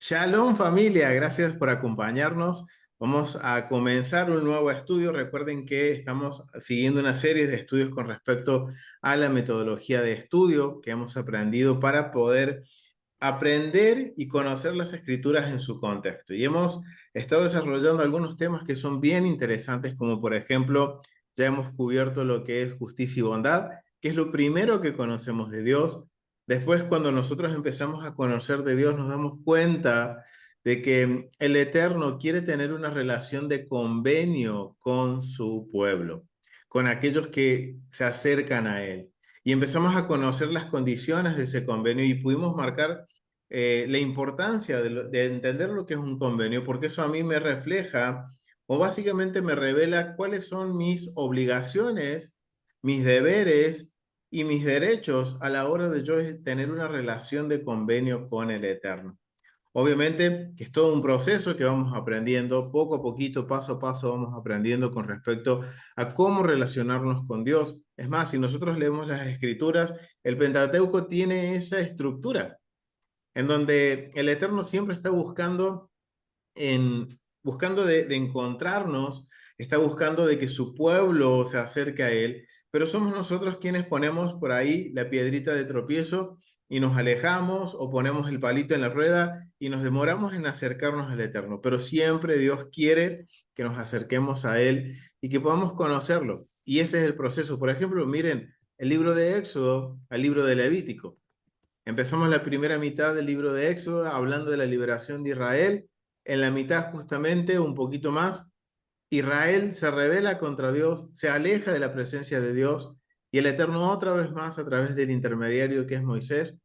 Shalom familia, gracias por acompañarnos. Vamos a comenzar un nuevo estudio. Recuerden que estamos siguiendo una serie de estudios con respecto a la metodología de estudio que hemos aprendido para poder aprender y conocer las escrituras en su contexto. Y hemos estado desarrollando algunos temas que son bien interesantes, como por ejemplo, ya hemos cubierto lo que es justicia y bondad, que es lo primero que conocemos de Dios. Después, cuando nosotros empezamos a conocer de Dios, nos damos cuenta de que el Eterno quiere tener una relación de convenio con su pueblo, con aquellos que se acercan a Él. Y empezamos a conocer las condiciones de ese convenio y pudimos marcar la importancia de entender lo que es un convenio, porque eso a mí me refleja o básicamente me revela cuáles son mis obligaciones, mis deberes y mis derechos a la hora de yo tener una relación de convenio con el Eterno. Obviamente que es todo un proceso que vamos aprendiendo, poco a poquito, paso a paso, vamos aprendiendo con respecto a cómo relacionarnos con Dios. Es más, si nosotros leemos las Escrituras, el Pentateuco tiene esa estructura, en donde el Eterno siempre está buscando de encontrarnos, está buscando de que su pueblo se acerque a Él, pero somos nosotros quienes ponemos por ahí la piedrita de tropiezo y nos alejamos o ponemos el palito en la rueda y nos demoramos en acercarnos al Eterno, pero siempre Dios quiere que nos acerquemos a Él y que podamos conocerlo. Y ese es el proceso. Por ejemplo, miren el libro de Éxodo al libro de Levítico. Empezamos la primera mitad del libro de Éxodo hablando de la liberación de Israel. En la mitad, justamente, un poquito más, Israel se rebela contra Dios, se aleja de la presencia de Dios y el Eterno otra vez más, a través del intermediario que es Moisés,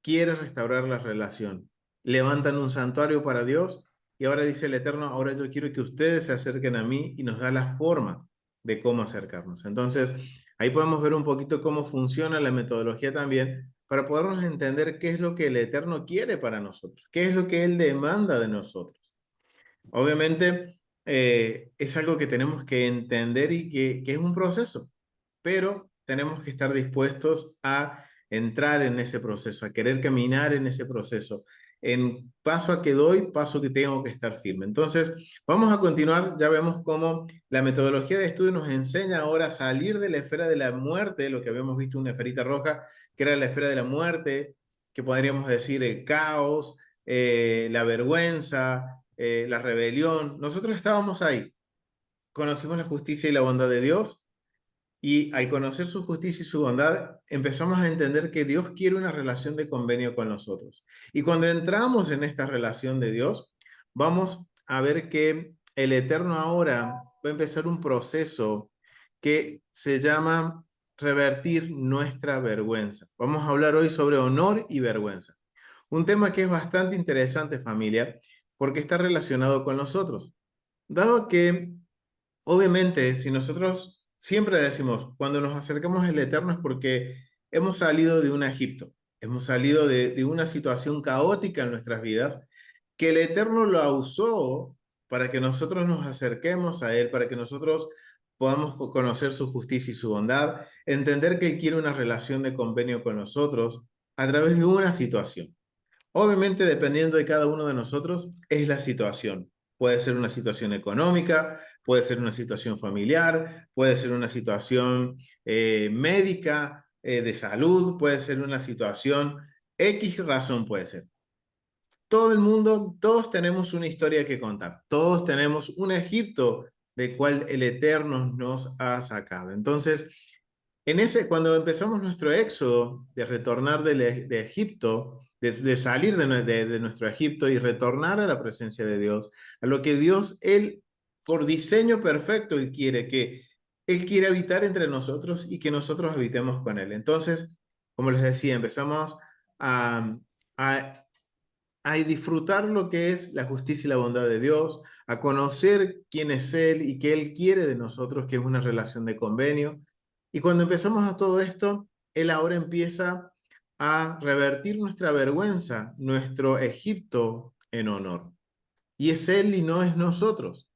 quiere restaurar la relación. Levantan un santuario para Dios y ahora dice el Eterno, ahora yo quiero que ustedes se acerquen a mí y nos da las formas de cómo acercarnos. Entonces, ahí podemos ver un poquito cómo funciona la metodología también para podernos entender qué es lo que el Eterno quiere para nosotros, qué es lo que Él demanda de nosotros. Obviamente, es algo que tenemos que entender y que es un proceso, pero tenemos que estar dispuestos a entrar en ese proceso, a querer caminar en ese proceso. En paso a que doy, paso que tengo que estar firme. Entonces, vamos a continuar. Ya vemos cómo la metodología de estudio nos enseña ahora a salir de la esfera de la muerte, lo que habíamos visto una esferita roja, que era la esfera de la muerte, que podríamos decir el caos, la vergüenza, la rebelión. Nosotros estábamos ahí, conocimos la justicia y la bondad de Dios y al conocer su justicia y su bondad empezamos a entender que Dios quiere una relación de convenio con nosotros. Y cuando entramos en esta relación de Dios, vamos a ver que el Eterno ahora va a empezar un proceso que se llama revertir nuestra vergüenza. Vamos a hablar hoy sobre honor y vergüenza. Un tema que es bastante interesante, familia, porque está relacionado con nosotros. Dado que, obviamente, si nosotros siempre decimos, cuando nos acercamos al Eterno es porque hemos salido de un Egipto, hemos salido de una situación caótica en nuestras vidas, que el Eterno lo usó para que nosotros nos acerquemos a Él, para que nosotros podamos conocer su justicia y su bondad, entender que Él quiere una relación de convenio con nosotros a través de una situación. Obviamente, dependiendo de cada uno de nosotros, es la situación. Puede ser una situación económica, puede ser una situación familiar, puede ser una situación médica, de salud, puede ser una situación X razón puede ser. Todo el mundo, todos tenemos una historia que contar, todos tenemos un Egipto de cual el Eterno nos ha sacado. Entonces, cuando empezamos nuestro éxodo de retornar de Egipto, de salir de nuestro Egipto y retornar a la presencia de Dios, a lo que Dios, Él, por diseño perfecto, Él quiere habitar entre nosotros y que nosotros habitemos con Él. Entonces, como les decía, empezamos a, a a disfrutar lo que es la justicia y la bondad de Dios, a conocer quién es Él y qué Él quiere de nosotros, que es una relación de convenio. Y cuando empezamos a todo esto, Él ahora empieza a revertir nuestra vergüenza, nuestro Egipto en honor. Y es Él y no es nosotros.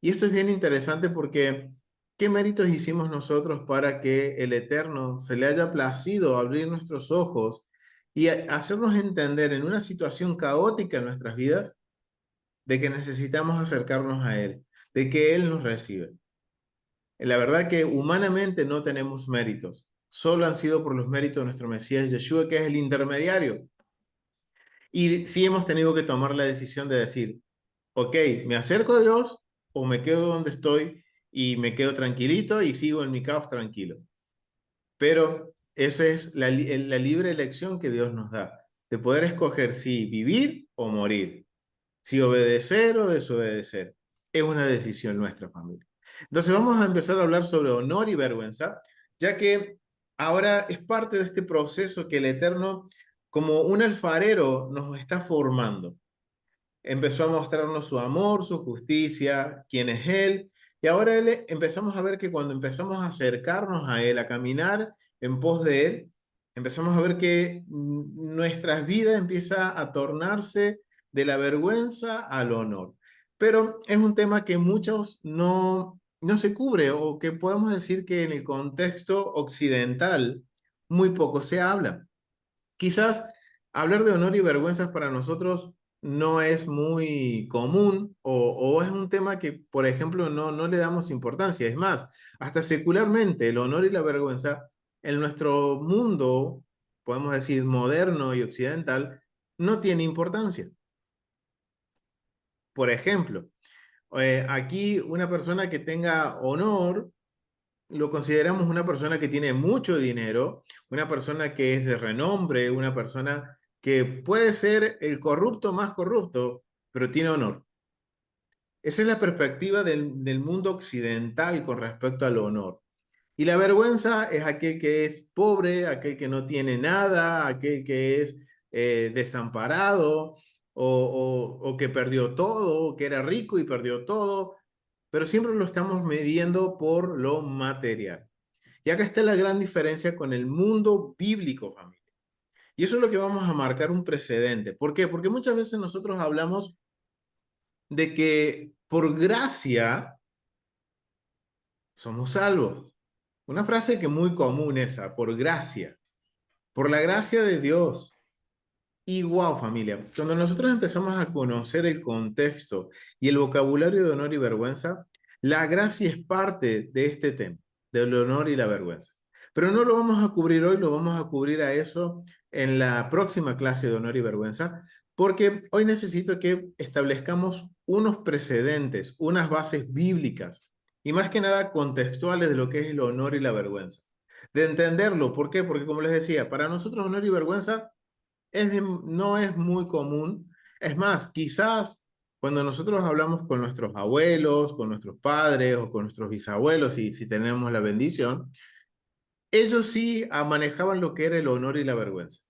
Y esto es bien interesante porque ¿qué méritos hicimos nosotros para que el Eterno se le haya placido abrir nuestros ojos y hacernos entender en una situación caótica en nuestras vidas de que necesitamos acercarnos a Él, de que Él nos recibe. La verdad que humanamente no tenemos méritos, solo han sido por los méritos de nuestro Mesías Yeshua, que es el intermediario. Y sí hemos tenido que tomar la decisión de decir, ok, me acerco a Dios o me quedo donde estoy y me quedo tranquilito y sigo en mi caos tranquilo. Pero esa es la libre elección que Dios nos da, de poder escoger si vivir o morir, si obedecer o desobedecer. Es una decisión nuestra, familia. Entonces vamos a empezar a hablar sobre honor y vergüenza, ya que ahora es parte de este proceso que el Eterno, como un alfarero, nos está formando. Empezó a mostrarnos su amor, su justicia, quién es Él. Y ahora empezamos a ver que cuando empezamos a acercarnos a Él, a caminar en pos de Él, empezamos a ver que nuestras vidas empieza a tornarse de la vergüenza al honor. Pero es un tema que muchos no se cubre o que podemos decir que en el contexto occidental muy poco se habla. Quizás hablar de honor y vergüenzas para nosotros no es muy común o es un tema que, por ejemplo, no le damos importancia. Es más, hasta secularmente el honor y la vergüenza en nuestro mundo, podemos decir moderno y occidental, no tiene importancia. Por ejemplo, aquí una persona que tenga honor lo consideramos una persona que tiene mucho dinero, una persona que es de renombre, una persona que puede ser el corrupto más corrupto, pero tiene honor. Esa es la perspectiva del mundo occidental con respecto al honor. Y la vergüenza es aquel que es pobre, aquel que no tiene nada, aquel que es desamparado o que perdió todo, que era rico y perdió todo, pero siempre lo estamos midiendo por lo material. Y acá está la gran diferencia con el mundo bíblico, familia. Y eso es lo que vamos a marcar un precedente. ¿Por qué? Porque muchas veces nosotros hablamos de que por gracia somos salvos. Una frase que es muy común esa, por gracia, por la gracia de Dios. Y wow, familia, cuando nosotros empezamos a conocer el contexto y el vocabulario de honor y vergüenza, la gracia es parte de este tema, del honor y la vergüenza. Pero no lo vamos a cubrir hoy, lo vamos a cubrir a eso en la próxima clase de honor y vergüenza, porque hoy necesito que establezcamos unos precedentes, unas bases bíblicas y más que nada contextuales de lo que es el honor y la vergüenza. De entenderlo, ¿por qué? Porque como les decía, para nosotros honor y vergüenza no es muy común. Es más, quizás cuando nosotros hablamos con nuestros abuelos, con nuestros padres o con nuestros bisabuelos, si tenemos la bendición, ellos sí manejaban lo que era el honor y la vergüenza.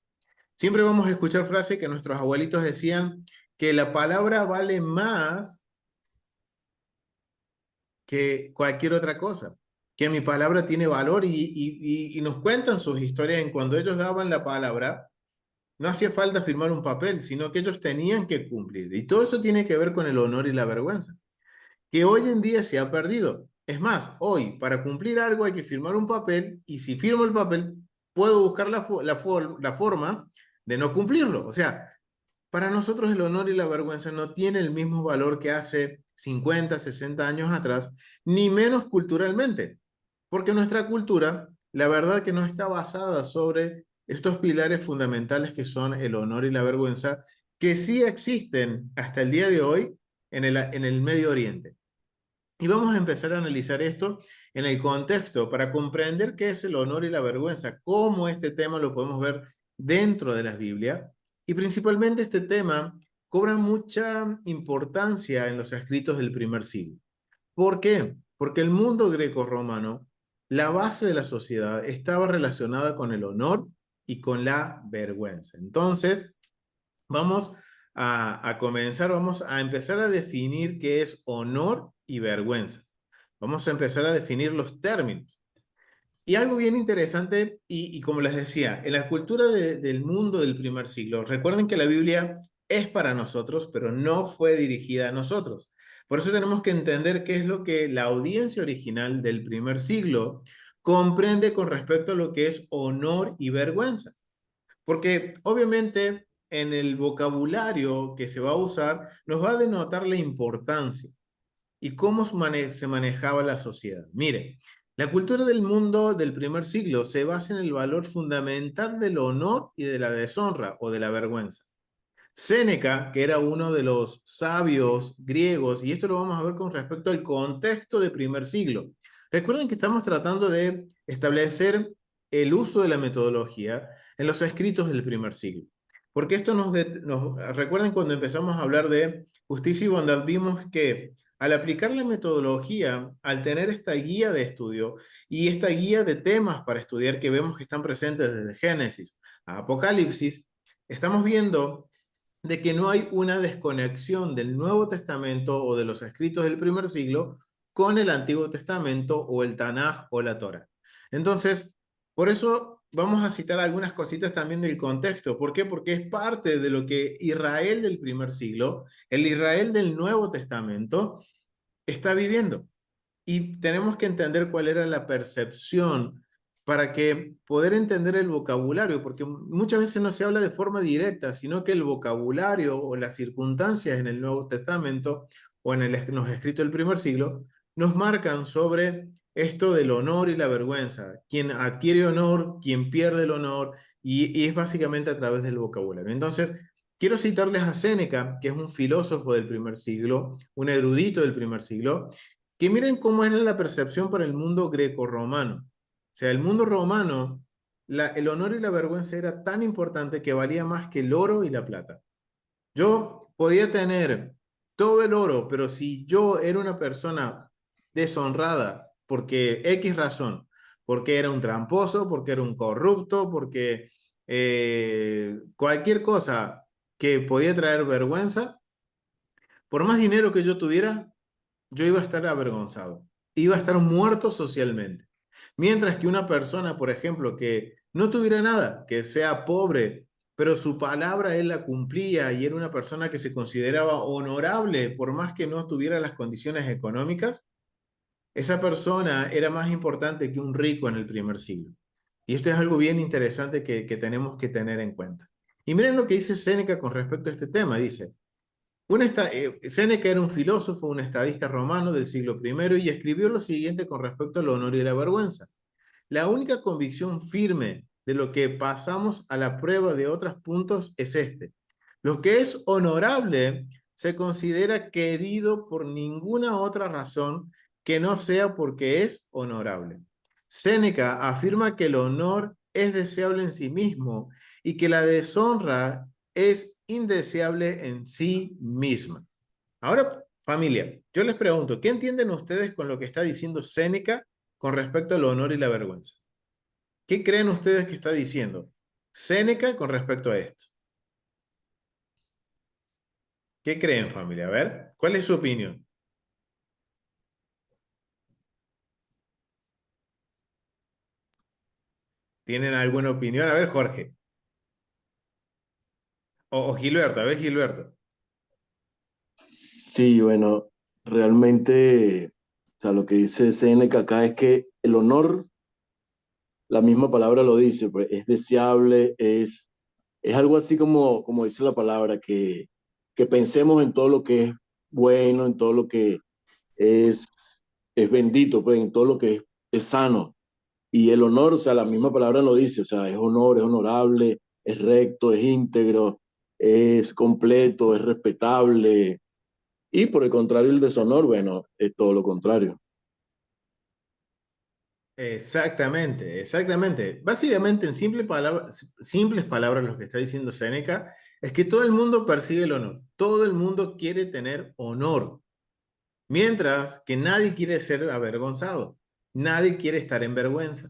Siempre vamos a escuchar frases que nuestros abuelitos decían que la palabra vale más que cualquier otra cosa, que mi palabra tiene valor y nos cuentan sus historias en cuando ellos daban la palabra. No hacía falta firmar un papel, sino que ellos tenían que cumplir. Y todo eso tiene que ver con el honor y la vergüenza, que hoy en día se ha perdido. Es más, hoy para cumplir algo hay que firmar un papel y si firmo el papel puedo buscar la forma de no cumplirlo. O sea, para nosotros el honor y la vergüenza no tiene el mismo valor que hace 50, 60 años atrás, ni menos culturalmente, porque nuestra cultura, la verdad que no está basada sobre estos pilares fundamentales que son el honor y la vergüenza, que sí existen hasta el día de hoy en el Medio Oriente. Y vamos a empezar a analizar esto en el contexto para comprender qué es el honor y la vergüenza, cómo este tema lo podemos ver dentro de la Biblia. Y principalmente este tema cobra mucha importancia en los escritos del primer siglo. ¿Por qué? Porque el mundo greco-romano, la base de la sociedad estaba relacionada con el honor y con la vergüenza. Entonces, vamos a comenzar, vamos a empezar a definir qué es honor y vergüenza. Vamos a empezar a definir los términos. Y algo bien interesante, y como les decía, en la cultura del mundo del primer siglo, recuerden que la Biblia es para nosotros, pero no fue dirigida a nosotros. Por eso tenemos que entender qué es lo que la audiencia original del primer siglo comprende con respecto a lo que es honor y vergüenza. Porque obviamente en el vocabulario que se va a usar nos va a denotar la importancia y cómo se manejaba la sociedad. Mire, la cultura del mundo del primer siglo se basa en el valor fundamental del honor y de la deshonra o de la vergüenza. Séneca, que era uno de los sabios griegos, y esto lo vamos a ver con respecto al contexto de primer siglo. Recuerden que estamos tratando de establecer el uso de la metodología en los escritos del primer siglo. Porque esto recuerden cuando empezamos a hablar de justicia y bondad, vimos que al aplicar la metodología, al tener esta guía de estudio y esta guía de temas para estudiar que vemos que están presentes desde Génesis a Apocalipsis, estamos viendo de que no hay una desconexión del Nuevo Testamento o de los escritos del primer siglo con el Antiguo Testamento o el Tanaj o la Torah. Entonces, por eso vamos a citar algunas cositas también del contexto. ¿Por qué? Porque es parte de lo que Israel del primer siglo, el Israel del Nuevo Testamento, está viviendo. Y tenemos que entender cuál era la percepción para que poder entender el vocabulario, porque muchas veces no se habla de forma directa, sino que el vocabulario o las circunstancias en el Nuevo Testamento o en los escritos del primer siglo nos marcan sobre esto del honor y la vergüenza, quién adquiere honor, quién pierde el honor, y es básicamente a través del vocabulario. Entonces, quiero citarles a Séneca, que es un filósofo del primer siglo, un erudito del primer siglo, que miren cómo era la percepción para el mundo greco-romano. O sea, el mundo romano, el honor y la vergüenza era tan importante que valía más que el oro y la plata. Yo podía tener todo el oro, pero si yo era una persona deshonrada porque X razón, porque era un tramposo, porque era un corrupto, porque cualquier cosa que podía traer vergüenza, por más dinero que yo tuviera, yo iba a estar avergonzado, iba a estar muerto socialmente. Mientras que una persona, por ejemplo, que no tuviera nada, que sea pobre, pero su palabra él la cumplía y era una persona que se consideraba honorable, por más que no tuviera las condiciones económicas, esa persona era más importante que un rico en el primer siglo. Y esto es algo bien interesante que tenemos que tener en cuenta. Y miren lo que dice Séneca con respecto a este tema. Dice, Séneca era un filósofo, un estadista romano del siglo I y escribió lo siguiente con respecto al honor y la vergüenza. La única convicción firme de lo que pasamos a la prueba de otros puntos es este. Lo que es honorable se considera querido por ninguna otra razón que no sea porque es honorable. Séneca afirma que el honor es deseable en sí mismo y que la deshonra es indeseable en sí misma. Ahora, familia, yo les pregunto, ¿qué entienden ustedes con lo que está diciendo Séneca con respecto al honor y la vergüenza? ¿Qué creen ustedes que está diciendo Séneca con respecto a esto? ¿Qué creen, familia? A ver, ¿cuál es su opinión? ¿Tienen alguna opinión? A ver, Jorge. O Gilberto, a ver, Gilberto. Sí, bueno, realmente, o sea, lo que dice Seneca acá es que el honor, la misma palabra lo dice, pues es deseable, es algo así como dice la palabra, que pensemos en todo lo que es bueno, en todo lo que es, es bendito, pues en todo lo que es sano. Y el honor, o sea, la misma palabra lo dice, o sea, es honor, es honorable, es recto, es íntegro, es completo, es respetable. Y por el contrario, el deshonor, bueno, es todo lo contrario. Exactamente, exactamente. Básicamente, en simples palabras, lo que está diciendo Séneca es que todo el mundo persigue el honor. Todo el mundo quiere tener honor. Mientras que nadie quiere ser avergonzado, nadie quiere estar en vergüenza.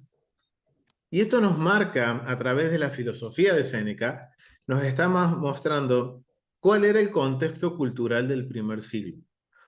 Y esto nos marca a través de la filosofía de Séneca, nos está mostrando cuál era el contexto cultural del primer siglo.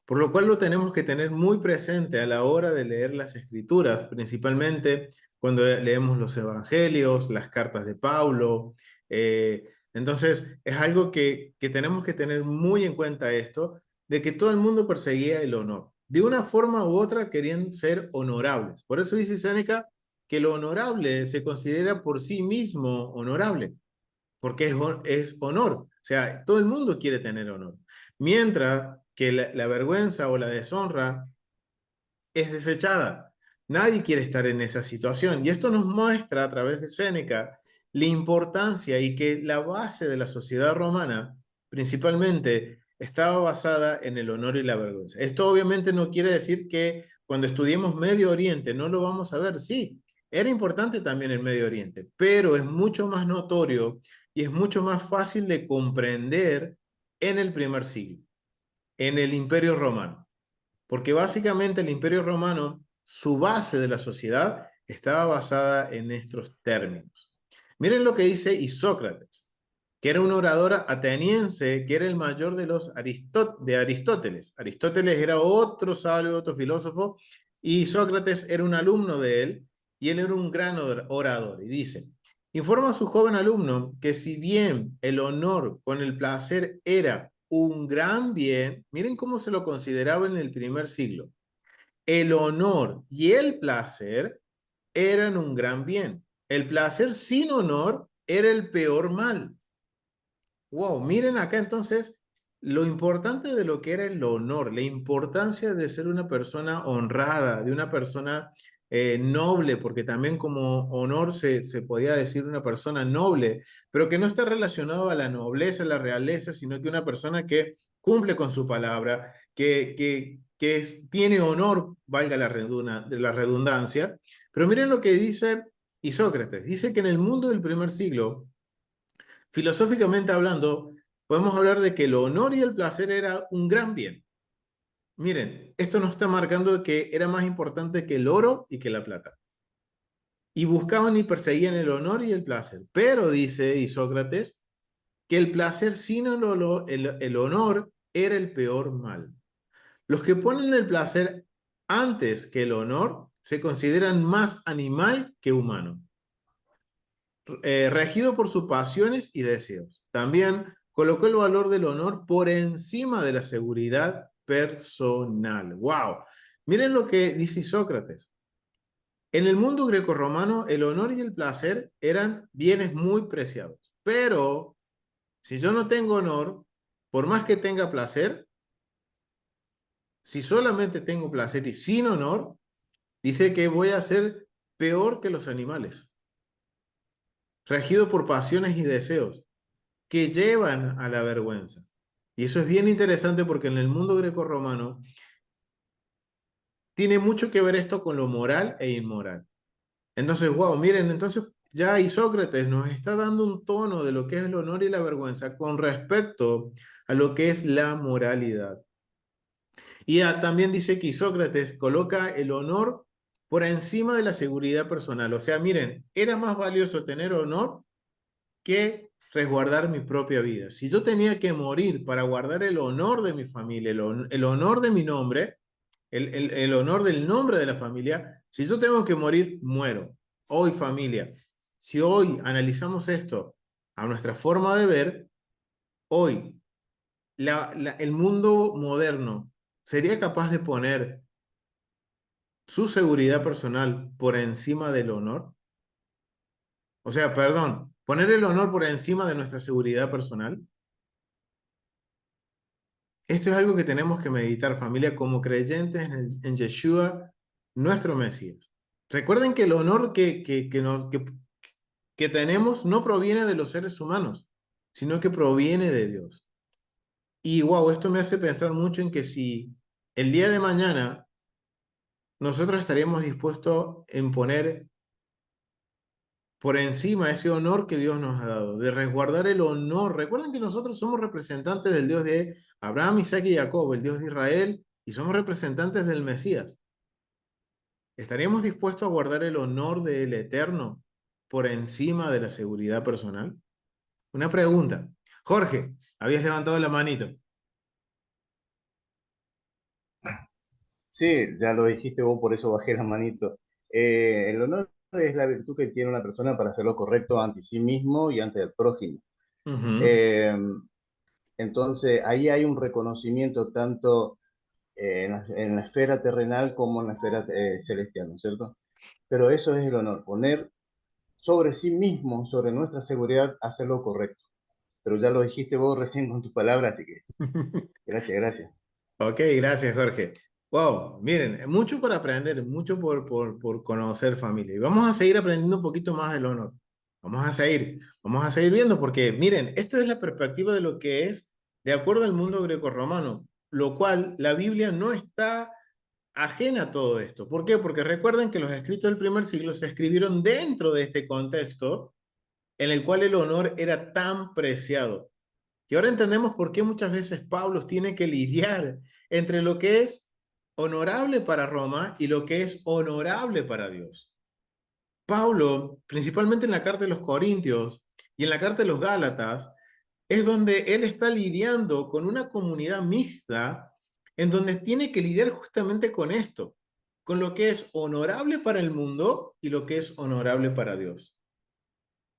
Por lo cual lo tenemos que tener muy presente a la hora de leer las escrituras, principalmente cuando leemos los evangelios, las cartas de Pablo. Entonces, es algo que tenemos que tener muy en cuenta esto, de que todo el mundo perseguía el honor. De una forma u otra querían ser honorables. Por eso dice Séneca que lo honorable se considera por sí mismo honorable. porque es honor. O sea, todo el mundo quiere tener honor. Mientras que la vergüenza o la deshonra es desechada. Nadie quiere estar en esa situación. Y esto nos muestra a través de Séneca la importancia y que la base de la sociedad romana principalmente estaba basada en el honor y la vergüenza. Esto obviamente no quiere decir que cuando estudiemos Medio Oriente no lo vamos a ver. Sí, era importante también el Medio Oriente, pero es mucho más notorio y es mucho más fácil de comprender en el primer siglo, en el Imperio Romano. Porque básicamente el Imperio Romano, su base de la sociedad estaba basada en estos términos. Miren lo que dice Isócrates, que era un orador ateniense, que era el mayor de los de Aristóteles. Aristóteles era otro sabio, otro filósofo, y Sócrates era un alumno de él, y él era un gran orador. Y dice, informa a su joven alumno que si bien el honor con el placer era un gran bien, miren cómo se lo consideraba en el primer siglo. El honor y el placer eran un gran bien. El placer sin honor era el peor mal. Wow, miren acá entonces lo importante de lo que era el honor, la importancia de ser una persona honrada, de una persona noble, porque también como honor se podía decir una persona noble, pero que no está relacionado a la nobleza, a la realeza, sino que una persona que cumple con su palabra, tiene honor, valga la redundancia. Pero miren lo que dice Isócrates, dice que en el mundo del primer siglo, filosóficamente hablando, podemos hablar de que el honor y el placer era un gran bien. Miren, esto nos está marcando que era más importante que el oro y que la plata. Y buscaban y perseguían el honor y el placer. Pero dice Isócrates que el placer sin el honor era el peor mal. Los que ponen el placer antes que el honor se consideran más animal que humano, regido por sus pasiones y deseos. También colocó el valor del honor por encima de la seguridad personal. ¡Wow! Miren lo que dice Sócrates. En el mundo grecorromano, el honor y el placer eran bienes muy preciados. Pero si yo no tengo honor, por más que tenga placer, si solamente tengo placer y sin honor, dice que voy a ser peor que los animales, regido por pasiones y deseos que llevan a la vergüenza. Y eso es bien interesante porque en el mundo grecorromano tiene mucho que ver esto con lo moral e inmoral. Entonces, wow, miren, entonces ya Isócrates nos está dando un tono de lo que es el honor y la vergüenza con respecto a lo que es la moralidad. Y también dice que Isócrates coloca el honor por encima de la seguridad personal. O sea, miren, era más valioso tener honor que resguardar mi propia vida. Si yo tenía que morir para guardar el honor de mi familia, el honor de mi nombre, el honor del nombre de la familia, si yo tengo que morir, muero. Hoy familia, si hoy analizamos esto a nuestra forma de ver, hoy el mundo moderno sería capaz de poner su seguridad personal por encima del honor. O sea, perdón, poner el honor por encima de nuestra seguridad personal. Esto es algo que tenemos que meditar, familia, como creyentes en Yeshua, nuestro Mesías. Recuerden que el honor que tenemos no proviene de los seres humanos, sino que proviene de Dios. Y wow, esto me hace pensar mucho en que si el día de mañana nosotros estaríamos dispuestos en poner por encima ese honor que Dios nos ha dado, de resguardar el honor. Recuerden que nosotros somos representantes del Dios de Abraham, Isaac y Jacob, el Dios de Israel, y somos representantes del Mesías. ¿Estaríamos dispuestos a guardar el honor del Eterno por encima de la seguridad personal? Una pregunta. Jorge, habías levantado la manito. Sí, ya lo dijiste vos, por eso bajé la manito. El honor es la virtud que tiene una persona para hacer lo correcto ante sí mismo y ante el prójimo. Ujú. Eh, entonces, ahí hay un reconocimiento tanto en la esfera terrenal como en la esfera celestial, ¿no es cierto? Pero eso es el honor, poner sobre sí mismo, sobre nuestra seguridad, hacer lo correcto. Pero ya lo dijiste vos recién con tus palabras, así que gracias, gracias. Ok, gracias, Jorge. Wow, miren, mucho por aprender, mucho por conocer, familia. Y vamos a seguir aprendiendo un poquito más del honor. Vamos a seguir viendo, porque miren, esto es la perspectiva de lo que es de acuerdo al mundo grecorromano, lo cual la Biblia no está ajena a todo esto. ¿Por qué? Porque recuerden que los escritos del primer siglo se escribieron dentro de este contexto en el cual el honor era tan preciado. Y ahora entendemos por qué muchas veces Pablo tiene que lidiar entre lo que es honorable para Roma y lo que es honorable para Dios. Pablo, principalmente en la carta de los Corintios y en la carta de los Gálatas, es donde él está lidiando con una comunidad mixta en donde tiene que lidiar justamente con esto, con lo que es honorable para el mundo y lo que es honorable para Dios.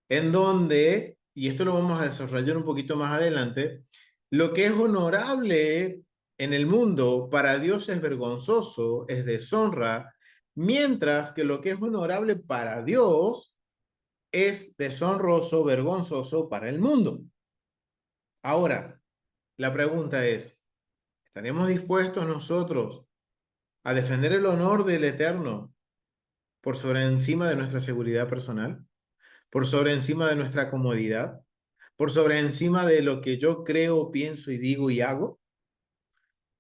En donde, y esto lo vamos a desarrollar un poquito más adelante, lo que es honorable en el mundo para Dios es vergonzoso, es deshonra, mientras que lo que es honorable para Dios es deshonroso, vergonzoso para el mundo. Ahora, la pregunta es, ¿estaremos dispuestos nosotros a defender el honor del Eterno por sobre encima de nuestra seguridad personal? ¿Por sobre encima de nuestra comodidad? ¿Por sobre encima de lo que yo creo, pienso y digo y hago?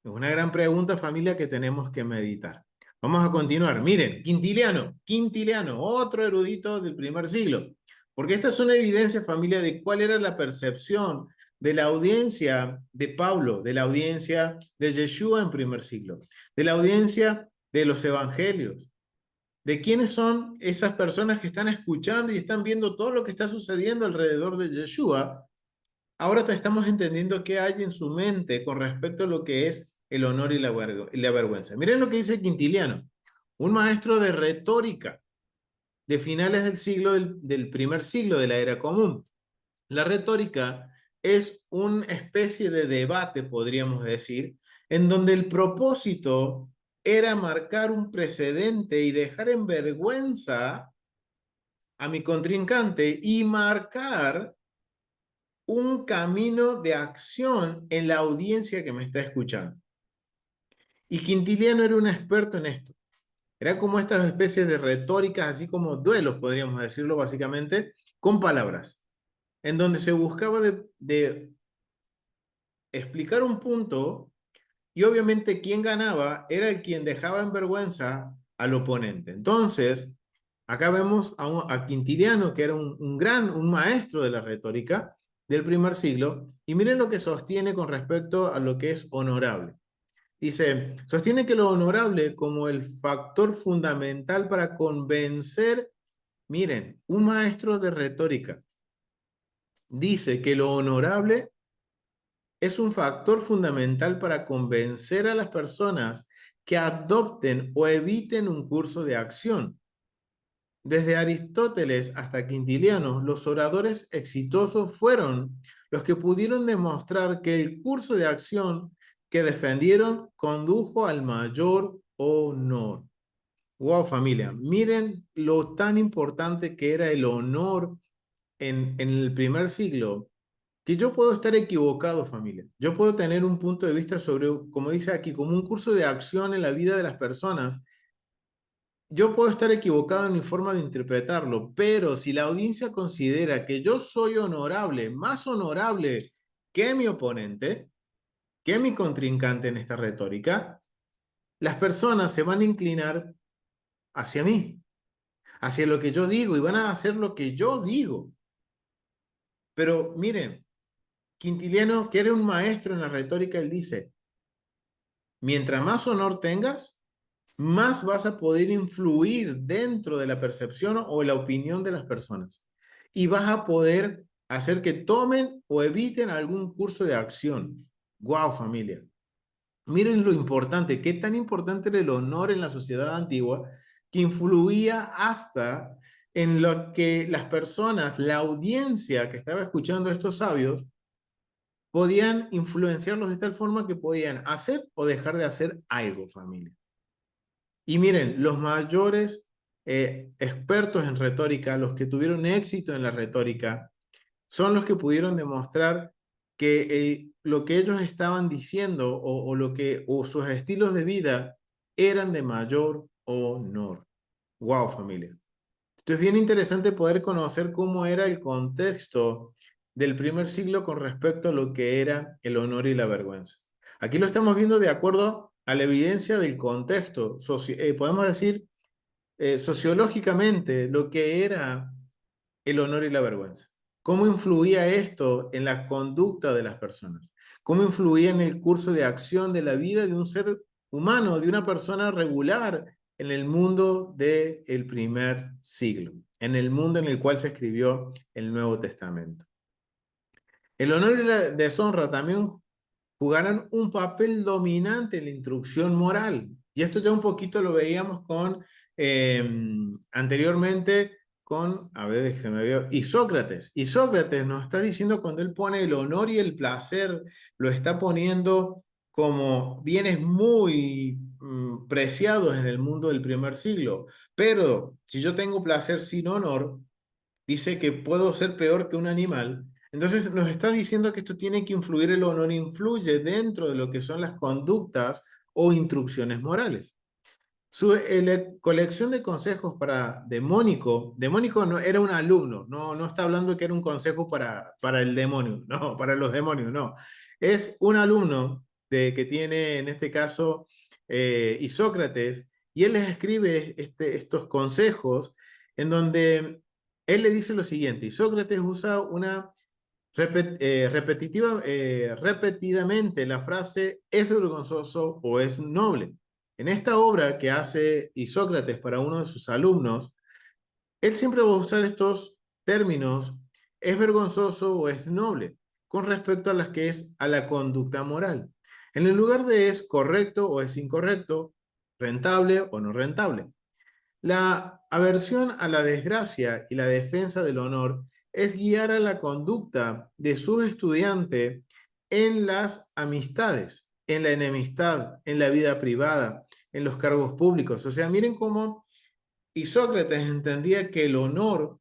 Es una gran pregunta, familia, que tenemos que meditar. Vamos a continuar. Miren, Quintiliano, otro erudito del primer siglo. Porque esta es una evidencia, familia, de cuál era la percepción de la audiencia de Pablo, de la audiencia de Yeshua en primer siglo, de la audiencia de los evangelios, de quiénes son esas personas que están escuchando y están viendo todo lo que está sucediendo alrededor de Yeshua. Ahora te estamos entendiendo qué hay en su mente con respecto a lo que es el honor y la vergüenza. Miren lo que dice Quintiliano, un maestro de retórica de finales del siglo del primer siglo de la era común. La retórica es una especie de debate, podríamos decir, en donde el propósito era marcar un precedente y dejar en vergüenza a mi contrincante y marcar un camino de acción en la audiencia que me está escuchando. Y Quintiliano era un experto en esto. Era como estas especies de retóricas, así como duelos, podríamos decirlo básicamente, con palabras, en donde se buscaba de explicar un punto y obviamente quien ganaba era el quien dejaba en vergüenza al oponente. Entonces, acá vemos a Quintiliano, que era un maestro de la retórica del primer siglo, y miren lo que sostiene con respecto a lo que es honorable. Dice, sostiene que lo honorable como el factor fundamental para convencer, miren, un maestro de retórica dice que lo honorable es un factor fundamental para convencer a las personas que adopten o eviten un curso de acción. Desde Aristóteles hasta Quintiliano, los oradores exitosos fueron los que pudieron demostrar que el curso de acción que defendieron condujo al mayor honor. Wow, familia, miren lo tan importante que era el honor en el primer siglo, que yo puedo estar equivocado, familia. Yo puedo tener un punto de vista sobre, como dice aquí, como un curso de acción en la vida de las personas. Yo puedo estar equivocado en mi forma de interpretarlo, pero si la audiencia considera que yo soy honorable, más honorable que mi oponente, que mi contrincante en esta retórica, las personas se van a inclinar hacia mí, hacia lo que yo digo y van a hacer lo que yo digo. Pero miren, Quintiliano, que era un maestro en la retórica, él dice, mientras más honor tengas, más vas a poder influir dentro de la percepción o la opinión de las personas. Y vas a poder hacer que tomen o eviten algún curso de acción. ¡Guau, familia! Miren lo importante, qué tan importante era el honor en la sociedad antigua, que influía hasta en lo que las personas, la audiencia que estaba escuchando a estos sabios, podían influenciarlos de tal forma que podían hacer o dejar de hacer algo, familia. Y miren, los mayores expertos en retórica, los que tuvieron éxito en la retórica, son los que pudieron demostrar que lo que ellos estaban diciendo o sus estilos de vida eran de mayor honor. Wow, familia. Esto es bien interesante poder conocer cómo era el contexto del primer siglo con respecto a lo que era el honor y la vergüenza. Aquí lo estamos viendo de acuerdo a la evidencia del contexto. Podemos decir sociológicamente lo que era el honor y la vergüenza. ¿Cómo influía esto en la conducta de las personas? ¿Cómo influía en el curso de acción de la vida de un ser humano, de una persona regular en el mundo del primer siglo, en el mundo en el cual se escribió el Nuevo Testamento? El honor y la deshonra también jugaron un papel dominante en la instrucción moral. Y esto ya un poquito lo veíamos con anteriormente con, a ver, se me vio, Isócrates. Isócrates nos está diciendo cuando él pone el honor y el placer, lo está poniendo como bienes muy preciados en el mundo del primer siglo. Pero si yo tengo placer sin honor, dice que puedo ser peor que un animal. Entonces nos está diciendo que esto tiene que influir, el honor influye dentro de lo que son las conductas o instrucciones morales. Su colección de consejos para Demónico, Demónico no, era un alumno, no está hablando que era un consejo para el demonio, no, para los demonios, no. Es un alumno que tiene en este caso Isócrates, y él les escribe estos consejos en donde él le dice lo siguiente: Isócrates usa repetidamente la frase ¿es vergonzoso o es noble? En esta obra que hace Isócrates para uno de sus alumnos, él siempre va a usar estos términos, ¿es vergonzoso o es noble?, con respecto a las que es a la conducta moral. En el lugar de es correcto o es incorrecto, rentable o no rentable. La aversión a la desgracia y la defensa del honor es guiar a la conducta de su estudiante en las amistades, en la enemistad, en la vida privada, en los cargos públicos. O sea, miren cómo Isócrates entendía que el honor,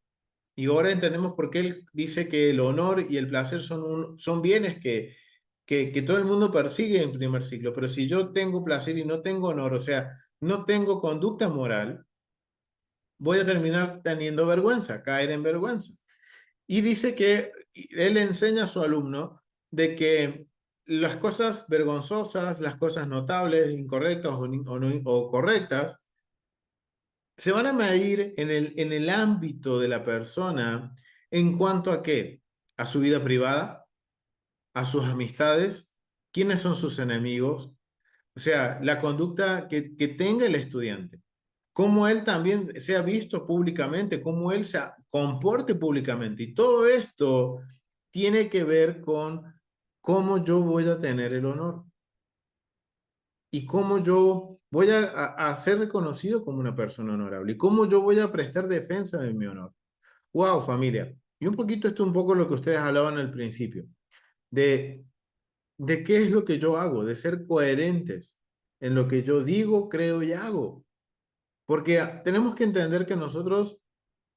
y ahora entendemos por qué él dice que el honor y el placer son bienes que todo el mundo persigue en primer siglo. Pero si yo tengo placer y no tengo honor, o sea, no tengo conducta moral, voy a terminar teniendo vergüenza, caer en vergüenza. Y dice que él enseña a su alumno de que las cosas vergonzosas, las cosas notables, incorrectas o correctas, se van a medir en el ámbito de la persona en cuanto a qué, a su vida privada, a sus amistades, quiénes son sus enemigos, o sea, la conducta que tenga el estudiante, cómo él también sea visto públicamente, cómo él se comporte públicamente. Y todo esto tiene que ver con cómo yo voy a tener el honor y cómo yo voy a ser reconocido como una persona honorable y cómo yo voy a prestar defensa de mi honor. Wow, familia. Y un poquito esto, un poco lo que ustedes hablaban al principio, de, de qué es lo que yo hago, de ser coherentes en lo que yo digo, creo y hago. Porque tenemos que entender que nosotros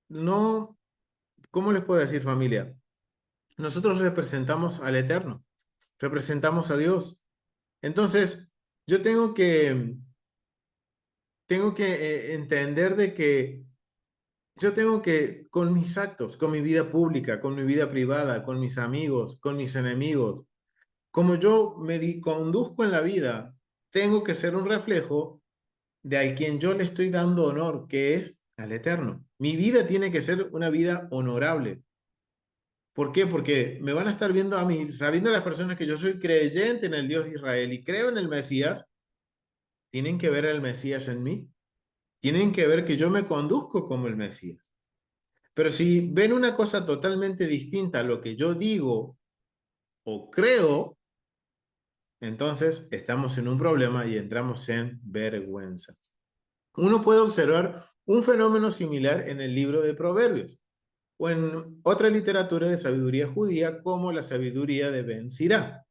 no, ¿cómo les puedo decir, familia? Nosotros representamos al Eterno, representamos a Dios. Entonces, yo tengo que entender de que yo tengo que, con mis actos, con mi vida pública, con mi vida privada, con mis amigos, con mis enemigos, como yo conduzco en la vida, tengo que ser un reflejo de a quien yo le estoy dando honor, que es al Eterno. Mi vida tiene que ser una vida honorable. ¿Por qué? Porque me van a estar viendo a mí, sabiendo las personas que yo soy creyente en el Dios de Israel y creo en el Mesías, tienen que ver al Mesías en mí. Tienen que ver que yo me conduzco como el Mesías. Pero si ven una cosa totalmente distinta a lo que yo digo o creo, entonces estamos en un problema y entramos en vergüenza. Uno puede observar un fenómeno similar en el libro de Proverbios o en otra literatura de sabiduría judía como la sabiduría de Ben Sirá.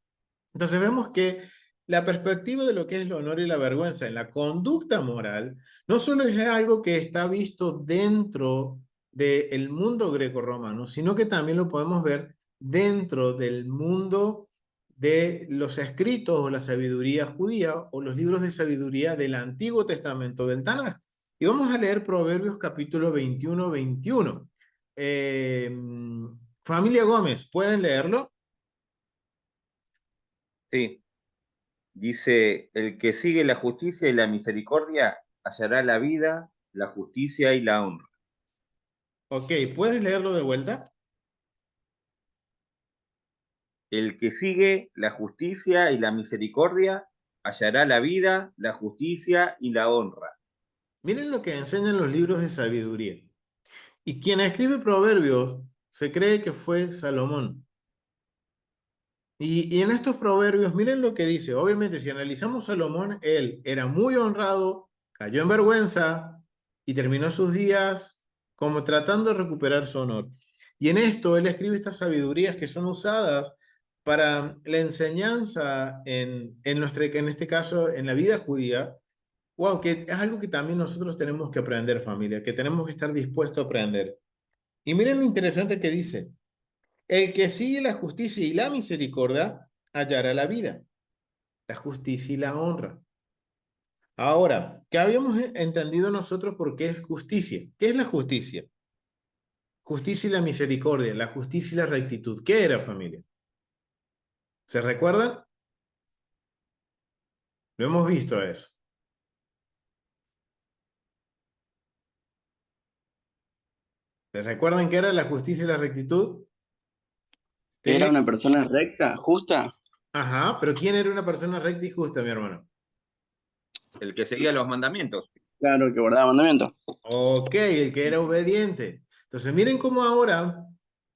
Entonces vemos que la perspectiva de lo que es el honor y la vergüenza en la conducta moral, no solo es algo que está visto dentro del mundo greco-romano, sino que también lo podemos ver dentro del mundo de los escritos o la sabiduría judía o los libros de sabiduría del Antiguo Testamento del Tanaj. Y vamos a leer Proverbios capítulo 21-21. Familia Gómez, ¿pueden leerlo? Sí, dice, el que sigue la justicia y la misericordia hallará la vida, la justicia y la honra. Ok, ¿puedes leerlo de vuelta? El que sigue la justicia y la misericordia hallará la vida, la justicia y la honra. Miren lo que enseñan los libros de sabiduría. Y quien escribe Proverbios se cree que fue Salomón. Y en estos proverbios, miren lo que dice. Obviamente, si analizamos Salomón, él era muy honrado, cayó en vergüenza y terminó sus días como tratando de recuperar su honor. Y en esto, él escribe estas sabidurías que son usadas para la enseñanza en este caso, en la vida judía. Wow, que es algo que también nosotros tenemos que aprender, familia, que tenemos que estar dispuestos a aprender. Y miren lo interesante que dice. El que sigue la justicia y la misericordia hallará la vida, la justicia y la honra. Ahora, ¿qué habíamos entendido nosotros por qué es justicia? ¿Qué es la justicia? Justicia y la misericordia, la justicia y la rectitud. ¿Qué era, familia? ¿Se recuerdan? Lo hemos visto eso. ¿Se recuerdan qué era la justicia y la rectitud? Era Tenía... una persona recta, justa. Ajá, pero ¿quién era una persona recta y justa, mi hermano? El que seguía los mandamientos. Claro, el que guardaba mandamientos. Ok, el que era obediente. Entonces, miren cómo ahora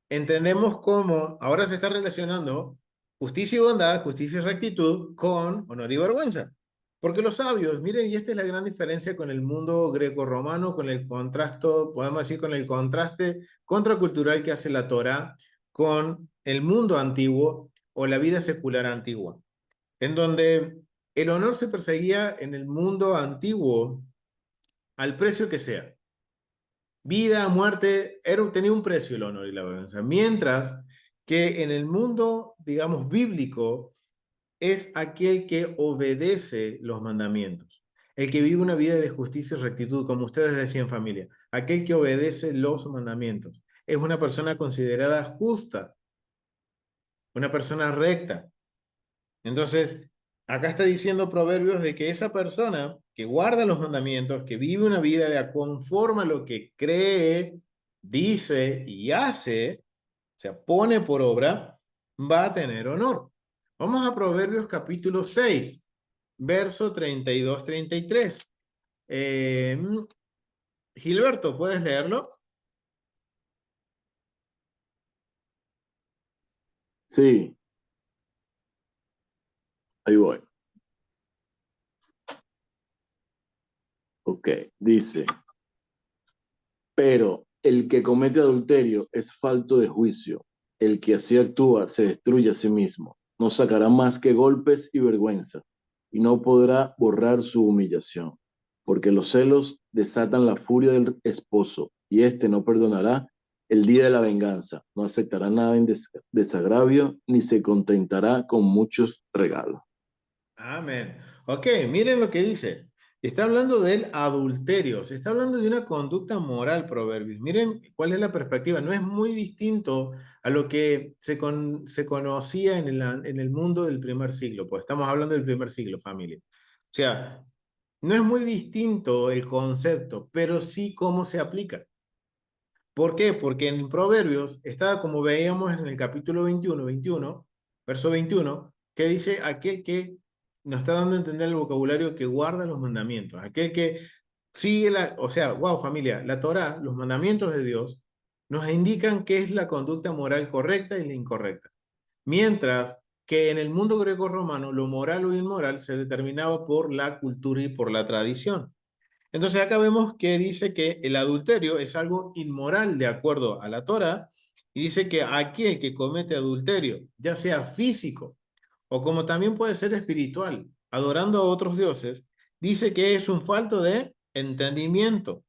entendemos cómo ahora se está relacionando justicia y bondad, justicia y rectitud con honor y vergüenza. Porque los sabios, miren, y esta es la gran diferencia con el mundo greco-romano, con el contraste, podemos decir, con el contraste contracultural que hace la Torá con el mundo antiguo o la vida secular antigua, en donde el honor se perseguía en el mundo antiguo al precio que sea. Vida, muerte, tenía un precio el honor y la vergüenza. Mientras que en el mundo, digamos, bíblico, es aquel que obedece los mandamientos. El que vive una vida de justicia y rectitud, como ustedes decían, familia. Aquel que obedece los mandamientos. Es una persona considerada justa, una persona recta. Entonces, acá está diciendo Proverbios de que esa persona que guarda los mandamientos, que vive una vida de conforme a lo que cree, dice y hace, o sea, pone por obra, va a tener honor. Vamos a Proverbios capítulo 6, verso 32-33. Gilberto, ¿puedes leerlo? Sí, ahí voy. Ok, dice, pero el que comete adulterio es falto de juicio. El que así actúa se destruye a sí mismo. No sacará más que golpes y vergüenza, y no podrá borrar su humillación, porque los celos desatan la furia del esposo, y éste no perdonará el día de la venganza, no aceptará nada en desagravio, ni se contentará con muchos regalos. Amén. Ok, miren lo que dice. Está hablando del adulterio, se está hablando de una conducta moral, Proverbios. Miren cuál es la perspectiva. No es muy distinto a lo que se conocía en el mundo del primer siglo, pues estamos hablando del primer siglo, familia. O sea, no es muy distinto el concepto, pero sí cómo se aplica. ¿Por qué? Porque en Proverbios está, como veíamos en el capítulo 21, verso 21, que dice aquel que nos está dando a entender el vocabulario que guarda los mandamientos, aquel que sigue o sea, wow, familia, la Torá, los mandamientos de Dios, nos indican qué es la conducta moral correcta y la incorrecta. Mientras que en el mundo greco-romano, lo moral o inmoral se determinaba por la cultura y por la tradición. Entonces acá vemos que dice que el adulterio es algo inmoral de acuerdo a la Torá y dice que aquel que comete adulterio, ya sea físico o como también puede ser espiritual, adorando a otros dioses, dice que es un falto de entendimiento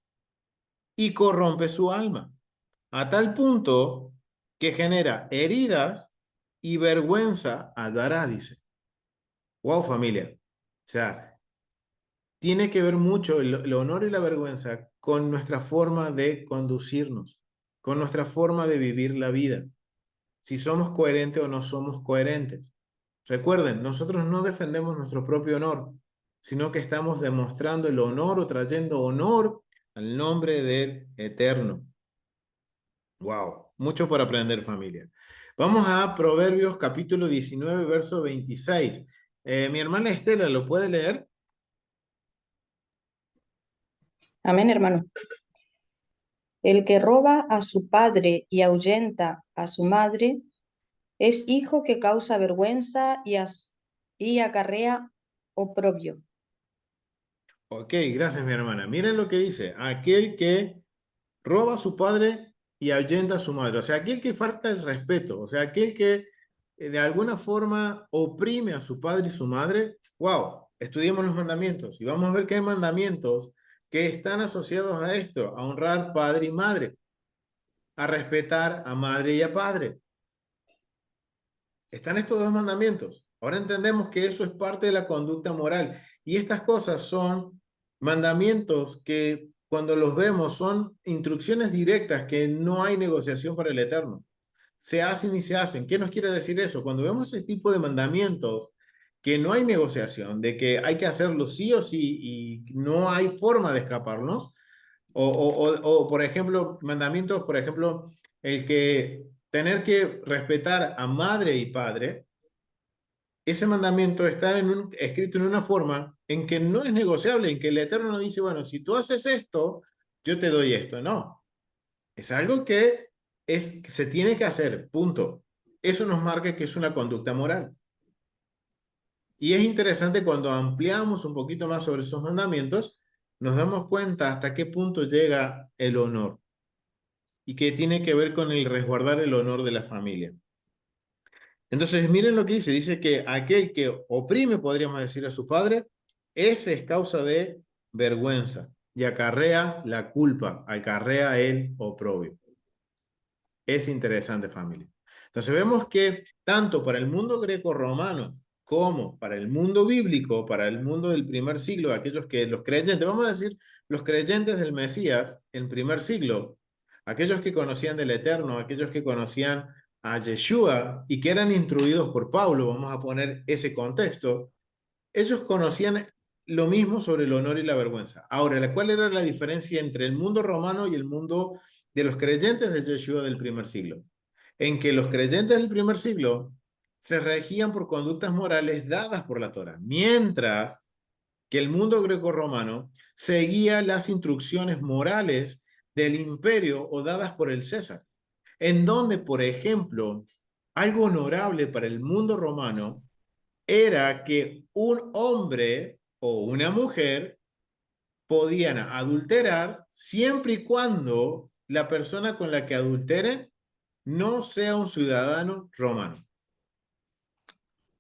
y corrompe su alma, a tal punto que genera heridas y vergüenza dará, dice. Wow, familia. O sea, tiene que ver mucho el honor y la vergüenza con nuestra forma de conducirnos, con nuestra forma de vivir la vida, si somos coherentes o no somos coherentes. Recuerden, nosotros no defendemos nuestro propio honor, sino que estamos demostrando el honor o trayendo honor al nombre del Eterno. Wow, mucho por aprender, familia. Vamos a Proverbios capítulo 19, verso 26. Mi hermana Estela, ¿lo puede leer? Amén, hermano. El que roba a su padre y ahuyenta a su madre es hijo que causa vergüenza y acarrea oprobio. Ok, gracias, mi hermana. Miren lo que dice. Aquel que roba a su padre y ahuyenta a su madre. O sea, aquel que falta el respeto. O sea, aquel que de alguna forma oprime a su padre y su madre. Wow, estudiemos los mandamientos y vamos a ver que hay mandamientos que están asociados a esto, a honrar padre y madre, a respetar a madre y a padre. Están estos dos mandamientos. Ahora entendemos que eso es parte de la conducta moral. Y estas cosas son mandamientos que cuando los vemos son instrucciones directas que no hay negociación para el Eterno. Se hacen y se hacen. ¿Qué nos quiere decir eso? Cuando vemos ese tipo de mandamientos que no hay negociación, de que hay que hacerlo sí o sí y no hay forma de escaparnos, por ejemplo, mandamientos, por ejemplo, el que tener que respetar a madre y padre, ese mandamiento está escrito en una forma en que no es negociable, en que el Eterno no dice, bueno, si tú haces esto, yo te doy esto. No, es algo que se tiene que hacer, punto. Eso nos marca que es una conducta moral. Y es interesante cuando ampliamos un poquito más sobre esos mandamientos, nos damos cuenta hasta qué punto llega el honor y que tiene que ver con el resguardar el honor de la familia. Entonces, miren lo que dice que aquel que oprime, podríamos decir, a su padre, ese es causa de vergüenza y acarrea la culpa, acarrea el oprobio. Es interesante, familia. Entonces vemos que tanto para el mundo greco-romano como para el mundo bíblico, para el mundo del primer siglo, aquellos que los creyentes, vamos a decir, los creyentes del Mesías en primer siglo, aquellos que conocían del Eterno, aquellos que conocían a Yeshua y que eran instruidos por Pablo, vamos a poner ese contexto, ellos conocían lo mismo sobre el honor y la vergüenza. Ahora, ¿cuál era la diferencia entre el mundo romano y el mundo de los creyentes de Yeshua del primer siglo? En que los creyentes del primer siglo se regían por conductas morales dadas por la Torah, mientras que el mundo greco-romano seguía las instrucciones morales del imperio o dadas por el César, en donde, por ejemplo, algo honorable para el mundo romano era que un hombre o una mujer podían adulterar siempre y cuando la persona con la que adulteren no sea un ciudadano romano.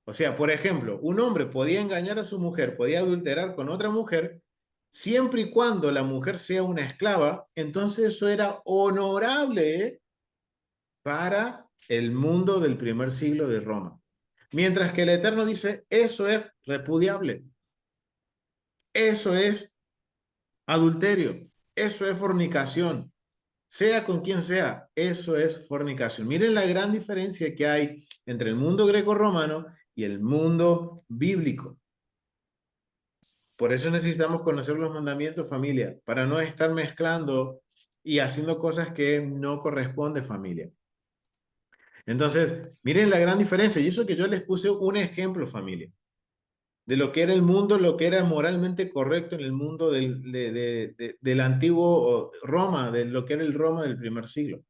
O sea, por ejemplo, un hombre podía engañar a su mujer, podía adulterar con otra mujer, siempre y cuando la mujer sea una esclava, entonces eso era honorable para el mundo del primer siglo de Roma. Mientras que el Eterno dice, eso es repudiable, eso es adulterio, eso es fornicación, sea con quien sea, eso es fornicación. Miren la gran diferencia que hay entre el mundo greco-romano y el mundo bíblico. Por eso necesitamos conocer los mandamientos, familia, para no estar mezclando y haciendo cosas que no corresponden, familia. Entonces, miren la gran diferencia. Y eso que yo les puse un ejemplo, familia, de lo que era el mundo, lo que era moralmente correcto en el mundo del antiguo Roma, de lo que era el Roma del primer siglo,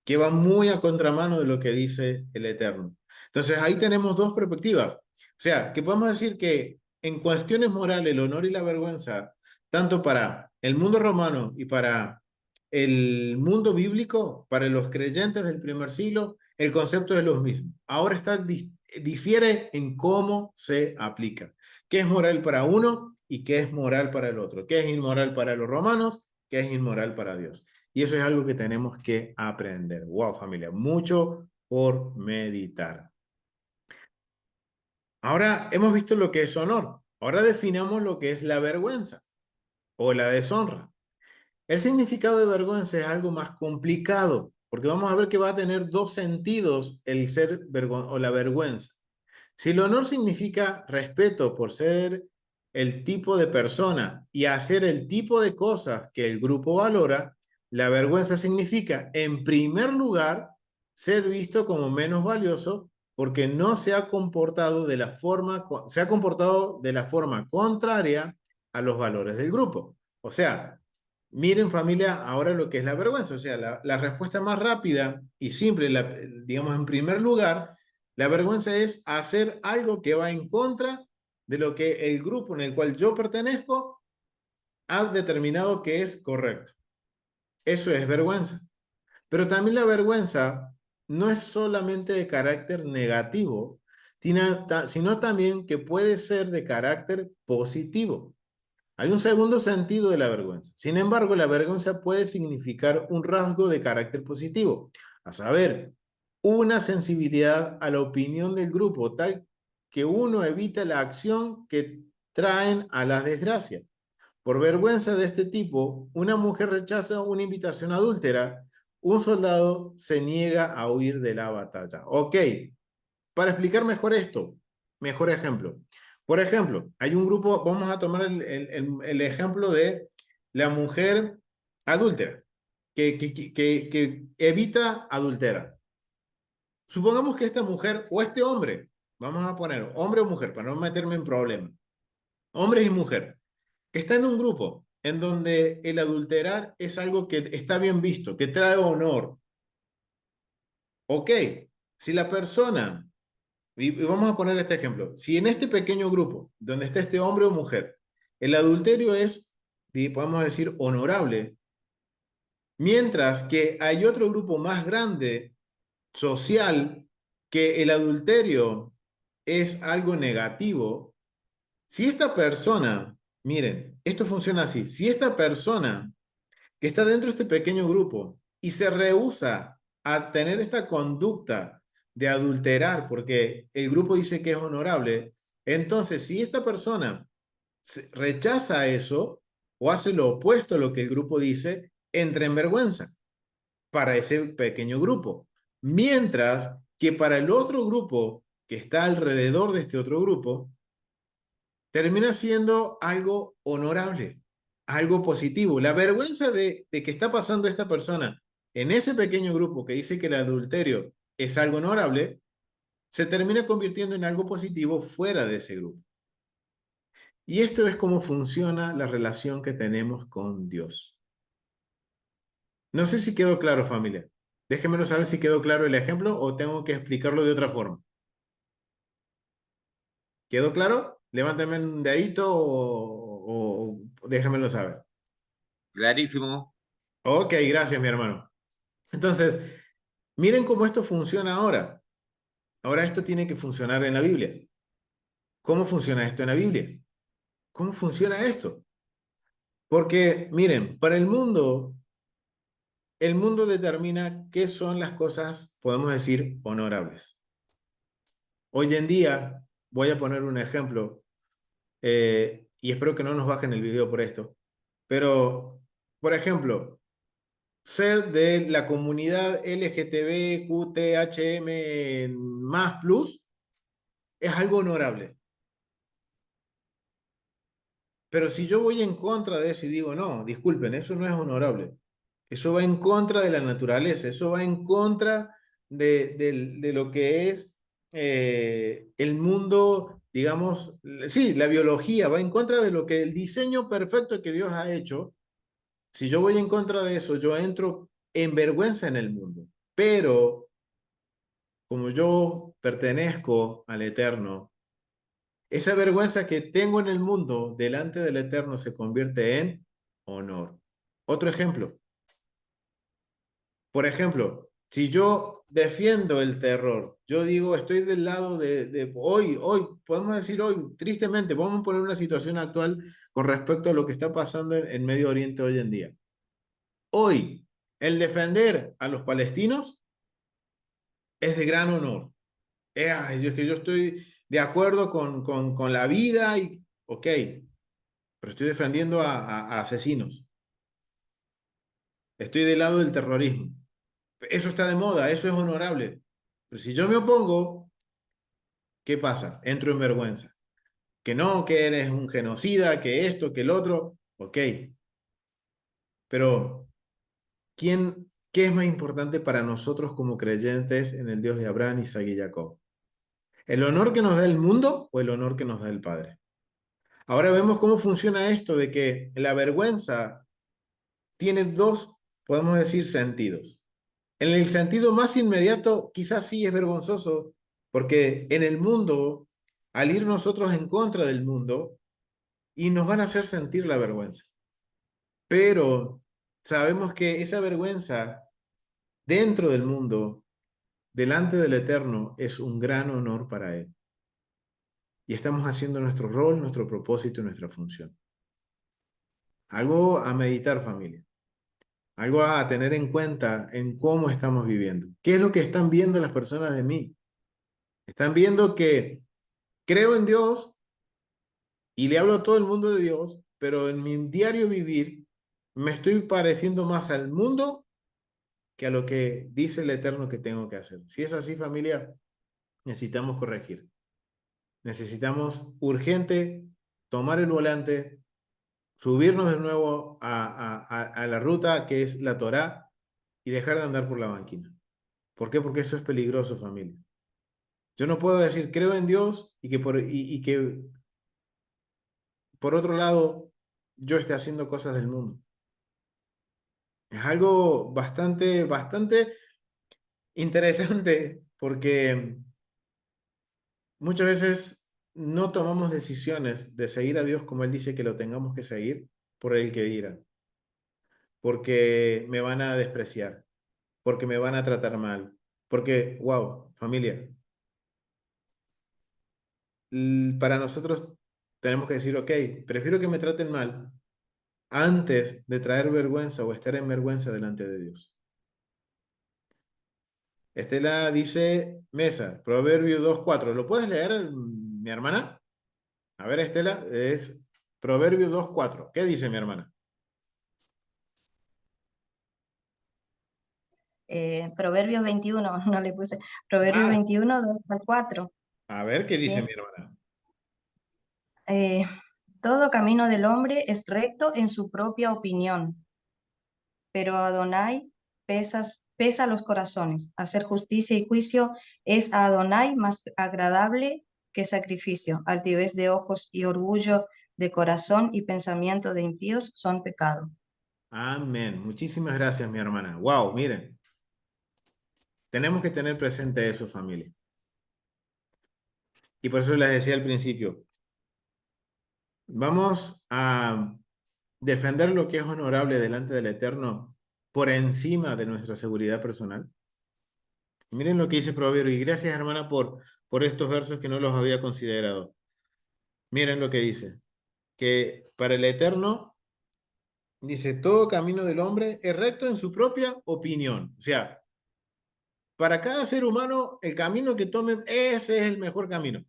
que va muy a contramano de lo que dice el Eterno. Entonces, ahí tenemos dos perspectivas. O sea, que podemos decir que en cuestiones morales, el honor y la vergüenza, tanto para el mundo romano y para el mundo bíblico, para los creyentes del primer siglo, el concepto es lo mismo. Ahora está difiere en cómo se aplica. ¿Qué es moral para uno y qué es moral para el otro? ¿Qué es inmoral para los romanos? ¿Qué es inmoral para Dios? Y eso es algo que tenemos que aprender. Wow, familia, mucho por meditar. Ahora hemos visto lo que es honor. Ahora definamos lo que es la vergüenza o la deshonra. El significado de vergüenza es algo más complicado, porque vamos a ver que va a tener dos sentidos el ser o la vergüenza. Si el honor significa respeto por ser el tipo de persona y hacer el tipo de cosas que el grupo valora, la vergüenza significa, en primer lugar, ser visto como menos valioso porque no se ha comportado se ha comportado de la forma contraria a los valores del grupo. O sea, miren familia, ahora lo que es la vergüenza. O sea, la respuesta más rápida y simple, digamos en primer lugar, la vergüenza es hacer algo que va en contra de lo que el grupo en el cual yo pertenezco ha determinado que es correcto. Eso es vergüenza. Pero también la vergüenza no es solamente de carácter negativo, sino también que puede ser de carácter positivo. Hay un segundo sentido de la vergüenza. Sin embargo, la vergüenza puede significar un rasgo de carácter positivo, a saber, una sensibilidad a la opinión del grupo, tal que uno evita la acción que traen a las desgracias. Por vergüenza de este tipo, una mujer rechaza una invitación adúltera, un soldado se niega a huir de la batalla. Ok, para explicar mejor esto, mejor ejemplo. Por ejemplo, hay un grupo, vamos a tomar el ejemplo de la mujer adúltera, que evita adulterar. Supongamos que esta mujer o este hombre, vamos a poner hombre o mujer para no meterme en problemas, hombre y mujer, que está en un grupo en donde el adulterar es algo que está bien visto, que trae honor. Ok, si la persona, y vamos a poner este ejemplo, si en este pequeño grupo, donde está este hombre o mujer, el adulterio es, podemos decir, honorable, mientras que hay otro grupo más grande, social, que el adulterio es algo negativo, si esta persona, miren, esto funciona así, si esta persona que está dentro de este pequeño grupo y se rehúsa a tener esta conducta de adulterar porque el grupo dice que es honorable, entonces si esta persona rechaza eso o hace lo opuesto a lo que el grupo dice, entra en vergüenza para ese pequeño grupo. Mientras que para el otro grupo que está alrededor de este otro grupo, termina siendo algo honorable, algo positivo. La vergüenza de que está pasando esta persona en ese pequeño grupo que dice que el adulterio es algo honorable, se termina convirtiendo en algo positivo fuera de ese grupo. Y esto es cómo funciona la relación que tenemos con Dios. No sé si quedó claro, familia. Déjenmelo saber si quedó claro el ejemplo o tengo que explicarlo de otra forma. ¿Quedó claro? Levántame un dedito o déjenmelo saber. Clarísimo. Ok, gracias, mi hermano. Entonces, miren cómo esto funciona ahora. Ahora esto tiene que funcionar en la Biblia. ¿Cómo funciona esto en la Biblia? ¿Cómo funciona esto? Porque, miren, para el mundo determina qué son las cosas, podemos decir, honorables. Hoy en día, voy a poner un ejemplo, y espero que no nos bajen el video por esto, pero, por ejemplo, ser de la comunidad LGTBQTHM más plus es algo honorable. Pero si yo voy en contra de eso y digo, no, disculpen, eso no es honorable. Eso va en contra de la naturaleza, eso va en contra de lo que es el mundo, digamos, sí, la biología, va en contra de lo que el diseño perfecto que Dios ha hecho. Si yo voy en contra de eso, yo entro en vergüenza en el mundo. Pero como yo pertenezco al Eterno, esa vergüenza que tengo en el mundo delante del Eterno se convierte en honor. Otro ejemplo. Por ejemplo, si yo defiendo el terror. Yo digo, estoy del lado de hoy, podemos decir hoy, tristemente, vamos a poner una situación actual con respecto a lo que está pasando en Medio Oriente hoy en día. Hoy, el defender a los palestinos es de gran honor. Es que yo estoy de acuerdo con la vida y, ok, pero estoy defendiendo a asesinos. Estoy del lado del terrorismo. Eso está de moda, eso es honorable. Pero si yo me opongo, ¿qué pasa? Entro en vergüenza. Que no, que eres un genocida, que esto, que el otro. Ok. Pero, ¿qué es más importante para nosotros como creyentes en el Dios de Abraham, Isaac y Jacob? ¿El honor que nos da el mundo o el honor que nos da el Padre? Ahora vemos cómo funciona esto de que la vergüenza tiene dos, podemos decir, sentidos. En el sentido más inmediato, quizás sí es vergonzoso, porque en el mundo, al ir nosotros en contra del mundo, y nos van a hacer sentir la vergüenza. Pero sabemos que esa vergüenza dentro del mundo, delante del Eterno, es un gran honor para Él. Y estamos haciendo nuestro rol, nuestro propósito y nuestra función. Algo a meditar, familia. Algo a tener en cuenta en cómo estamos viviendo. ¿Qué es lo que están viendo las personas de mí? Están viendo que creo en Dios y le hablo a todo el mundo de Dios, pero en mi diario vivir me estoy pareciendo más al mundo que a lo que dice el Eterno que tengo que hacer. Si es así, familia, necesitamos corregir. Necesitamos urgente tomar el volante, subirnos de nuevo a la ruta que es la Torá y dejar de andar por la banquina. ¿Por qué? Porque eso es peligroso, familia. Yo no puedo decir creo en Dios y que por otro lado yo esté haciendo cosas del mundo. Es algo bastante interesante porque muchas veces no tomamos decisiones de seguir a Dios como Él dice que lo tengamos que seguir por el que dirán, porque me van a despreciar, porque me van a tratar mal, porque, wow, familia, para nosotros tenemos que decir, ok, prefiero que me traten mal antes de traer vergüenza o estar en vergüenza delante de Dios. Estela dice, Mesa, Proverbio 2:4. ¿Lo puedes leer, mi hermana? A ver, Estela, es Proverbio 2:4. ¿Qué dice mi hermana? Proverbios 21, no le puse. Proverbios Ah, 21, 2 al 4. a ver, ¿qué dice ¿Sí? mi hermana? Eh, Todo camino del hombre es recto en su propia opinión, pero Adonai pesa los corazones. Hacer justicia y juicio es a Adonai más agradable que sacrificio. Altivez de ojos y orgullo de corazón y pensamiento de impíos son pecado. Amén. Muchísimas gracias, mi hermana. Wow, miren, tenemos que tener presente eso, familia. Y por eso les decía al principio, vamos a defender lo que es honorable delante del Eterno por encima de nuestra seguridad personal. Miren lo que dice Proverbio, y gracias, hermana, por estos versos que no los había considerado. Miren lo que dice, que para el Eterno, dice, todo camino del hombre es recto en su propia opinión. O sea, para cada ser humano, el camino que tome, ese es el mejor camino.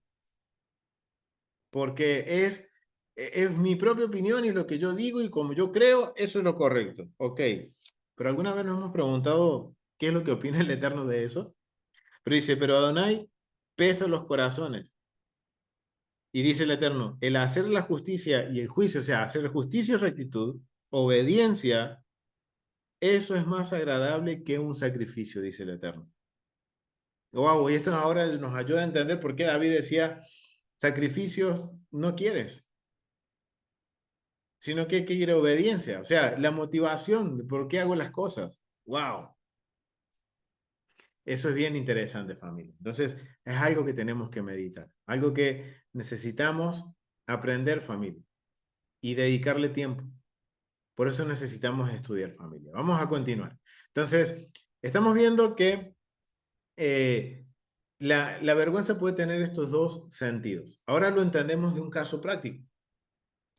Porque es mi propia opinión y lo que yo digo y como yo creo, eso es lo correcto. Ok, pero alguna vez nos hemos preguntado qué es lo que opina el Eterno de eso. Pero dice, pero Adonai pesa los corazones. Y dice el Eterno, el hacer la justicia y el juicio, o sea, hacer justicia y rectitud, obediencia, eso es más agradable que un sacrificio, dice el Eterno. Wow, y esto ahora nos ayuda a entender por qué David decía, sacrificios no quieres, sino que quiere obediencia, o sea, la motivación de por qué hago las cosas. Wow, eso es bien interesante, familia. Entonces, es algo que tenemos que meditar, algo que necesitamos aprender, familia, y dedicarle tiempo. Por eso necesitamos estudiar, familia. Vamos a continuar. Entonces, estamos viendo que la vergüenza puede tener estos dos sentidos. Ahora lo entendemos de un caso práctico.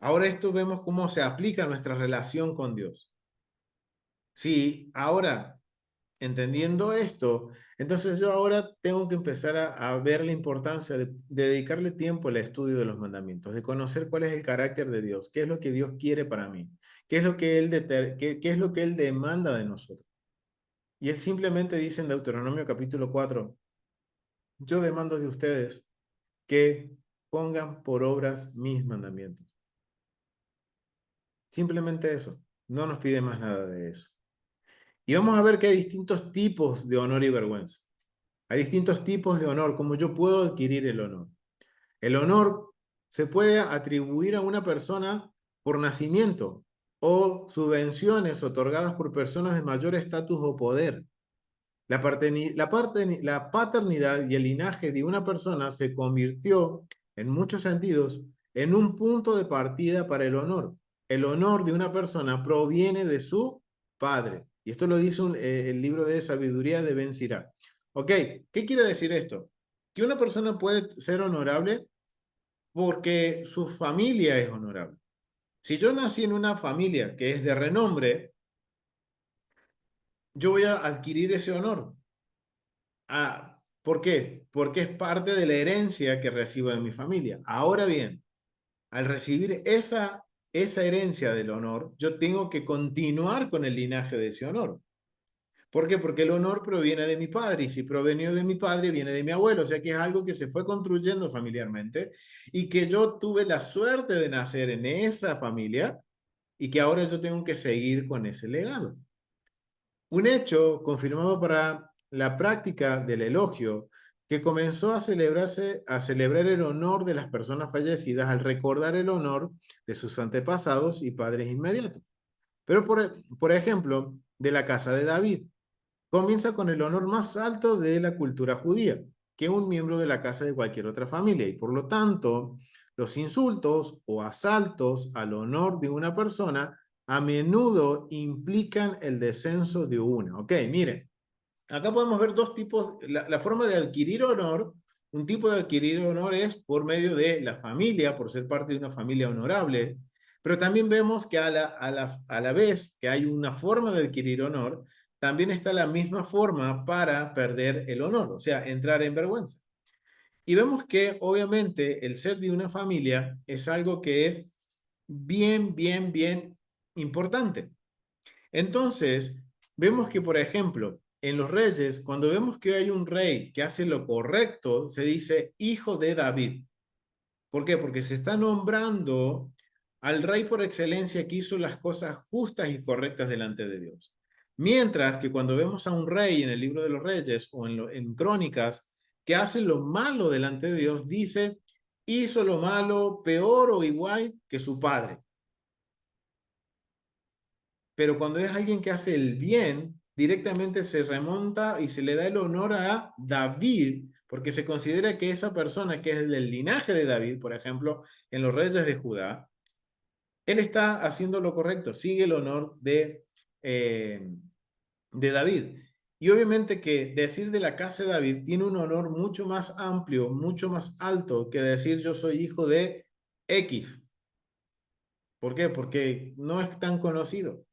Ahora esto vemos cómo se aplica a nuestra relación con Dios. Sí, ahora, entendiendo esto, entonces yo ahora tengo que empezar a ver la importancia de dedicarle tiempo al estudio de los mandamientos, de conocer cuál es el carácter de Dios, qué es lo que Dios quiere para mí, qué es lo que qué es lo que Él demanda de nosotros. Y Él simplemente dice en Deuteronomio capítulo 4, yo demando de ustedes que pongan por obras mis mandamientos. Simplemente eso, no nos pide más nada de eso. Y vamos a ver que hay distintos tipos de honor y vergüenza. Hay distintos tipos de honor, como yo puedo adquirir el honor. El honor se puede atribuir a una persona por nacimiento o subvenciones otorgadas por personas de mayor estatus o poder. La paternidad y el linaje de una persona se convirtió, en muchos sentidos, en un punto de partida para el honor. El honor de una persona proviene de su padre. Y esto lo dice el libro de sabiduría de Ben Sirá. Ok, ¿qué quiere decir esto? Que una persona puede ser honorable porque su familia es honorable. Si yo nací en una familia que es de renombre, yo voy a adquirir ese honor. ¿Por qué? Porque es parte de la herencia que recibo de mi familia. Ahora bien, al recibir esa herencia del honor, yo tengo que continuar con el linaje de ese honor. ¿Por qué? Porque el honor proviene de mi padre, y si provenió de mi padre, viene de mi abuelo, o sea que es algo que se fue construyendo familiarmente y que yo tuve la suerte de nacer en esa familia y que ahora yo tengo que seguir con ese legado. Un hecho confirmado para la práctica del elogio que comenzó a celebrar el honor de las personas fallecidas al recordar el honor de sus antepasados y padres inmediatos. Pero por ejemplo, de la casa de David, comienza con el honor más alto de la cultura judía, que un miembro de la casa de cualquier otra familia, y por lo tanto, los insultos o asaltos al honor de una persona a menudo implican el descenso de una. Ok, miren, acá podemos ver dos tipos, la forma de adquirir honor. Un tipo de adquirir honor es por medio de la familia, por ser parte de una familia honorable, pero también vemos que a la vez que hay una forma de adquirir honor, también está la misma forma para perder el honor, o sea, entrar en vergüenza. Y vemos que obviamente el ser de una familia es algo que es bien importante. Entonces, vemos que, por ejemplo, en los reyes, cuando vemos que hay un rey que hace lo correcto, se dice hijo de David. ¿Por qué? Porque se está nombrando al rey por excelencia que hizo las cosas justas y correctas delante de Dios. Mientras que cuando vemos a un rey en el libro de los reyes o en Crónicas que hace lo malo delante de Dios, dice, hizo lo malo peor o igual que su padre. Pero cuando es alguien que hace el bien, directamente se remonta y se le da el honor a David, porque se considera que esa persona que es del linaje de David, por ejemplo, en los reyes de Judá, él está haciendo lo correcto, sigue el honor de David. Y obviamente que decir de la casa de David tiene un honor mucho más amplio, mucho más alto que decir yo soy hijo de X. ¿Por qué? Porque no es tan conocido.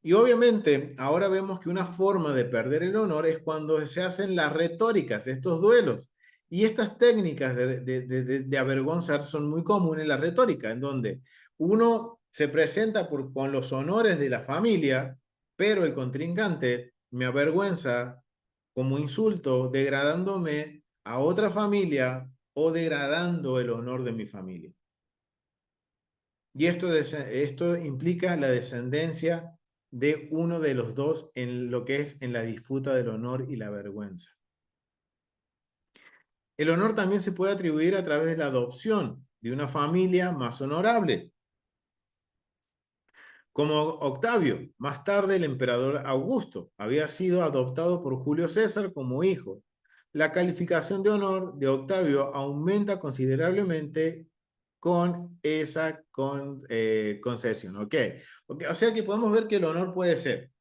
Y obviamente ahora vemos que una forma de perder el honor es cuando se hacen las retóricas, estos duelos. Y estas técnicas de avergonzar son muy comunes en la retórica, en donde uno se presenta con los honores de la familia, pero el contrincante me avergüenza como insulto, degradándome a otra familia o degradando el honor de mi familia. Y esto implica la descendencia de uno de los dos en lo que es en la disputa del honor y la vergüenza. El honor también se puede atribuir a través de la adopción de una familia más honorable, como Octavio. Más tarde el emperador Augusto había sido adoptado por Julio César como hijo. La calificación de honor de Octavio aumenta considerablemente con esa concesión. Okay. O sea que podemos ver que el honor puede ser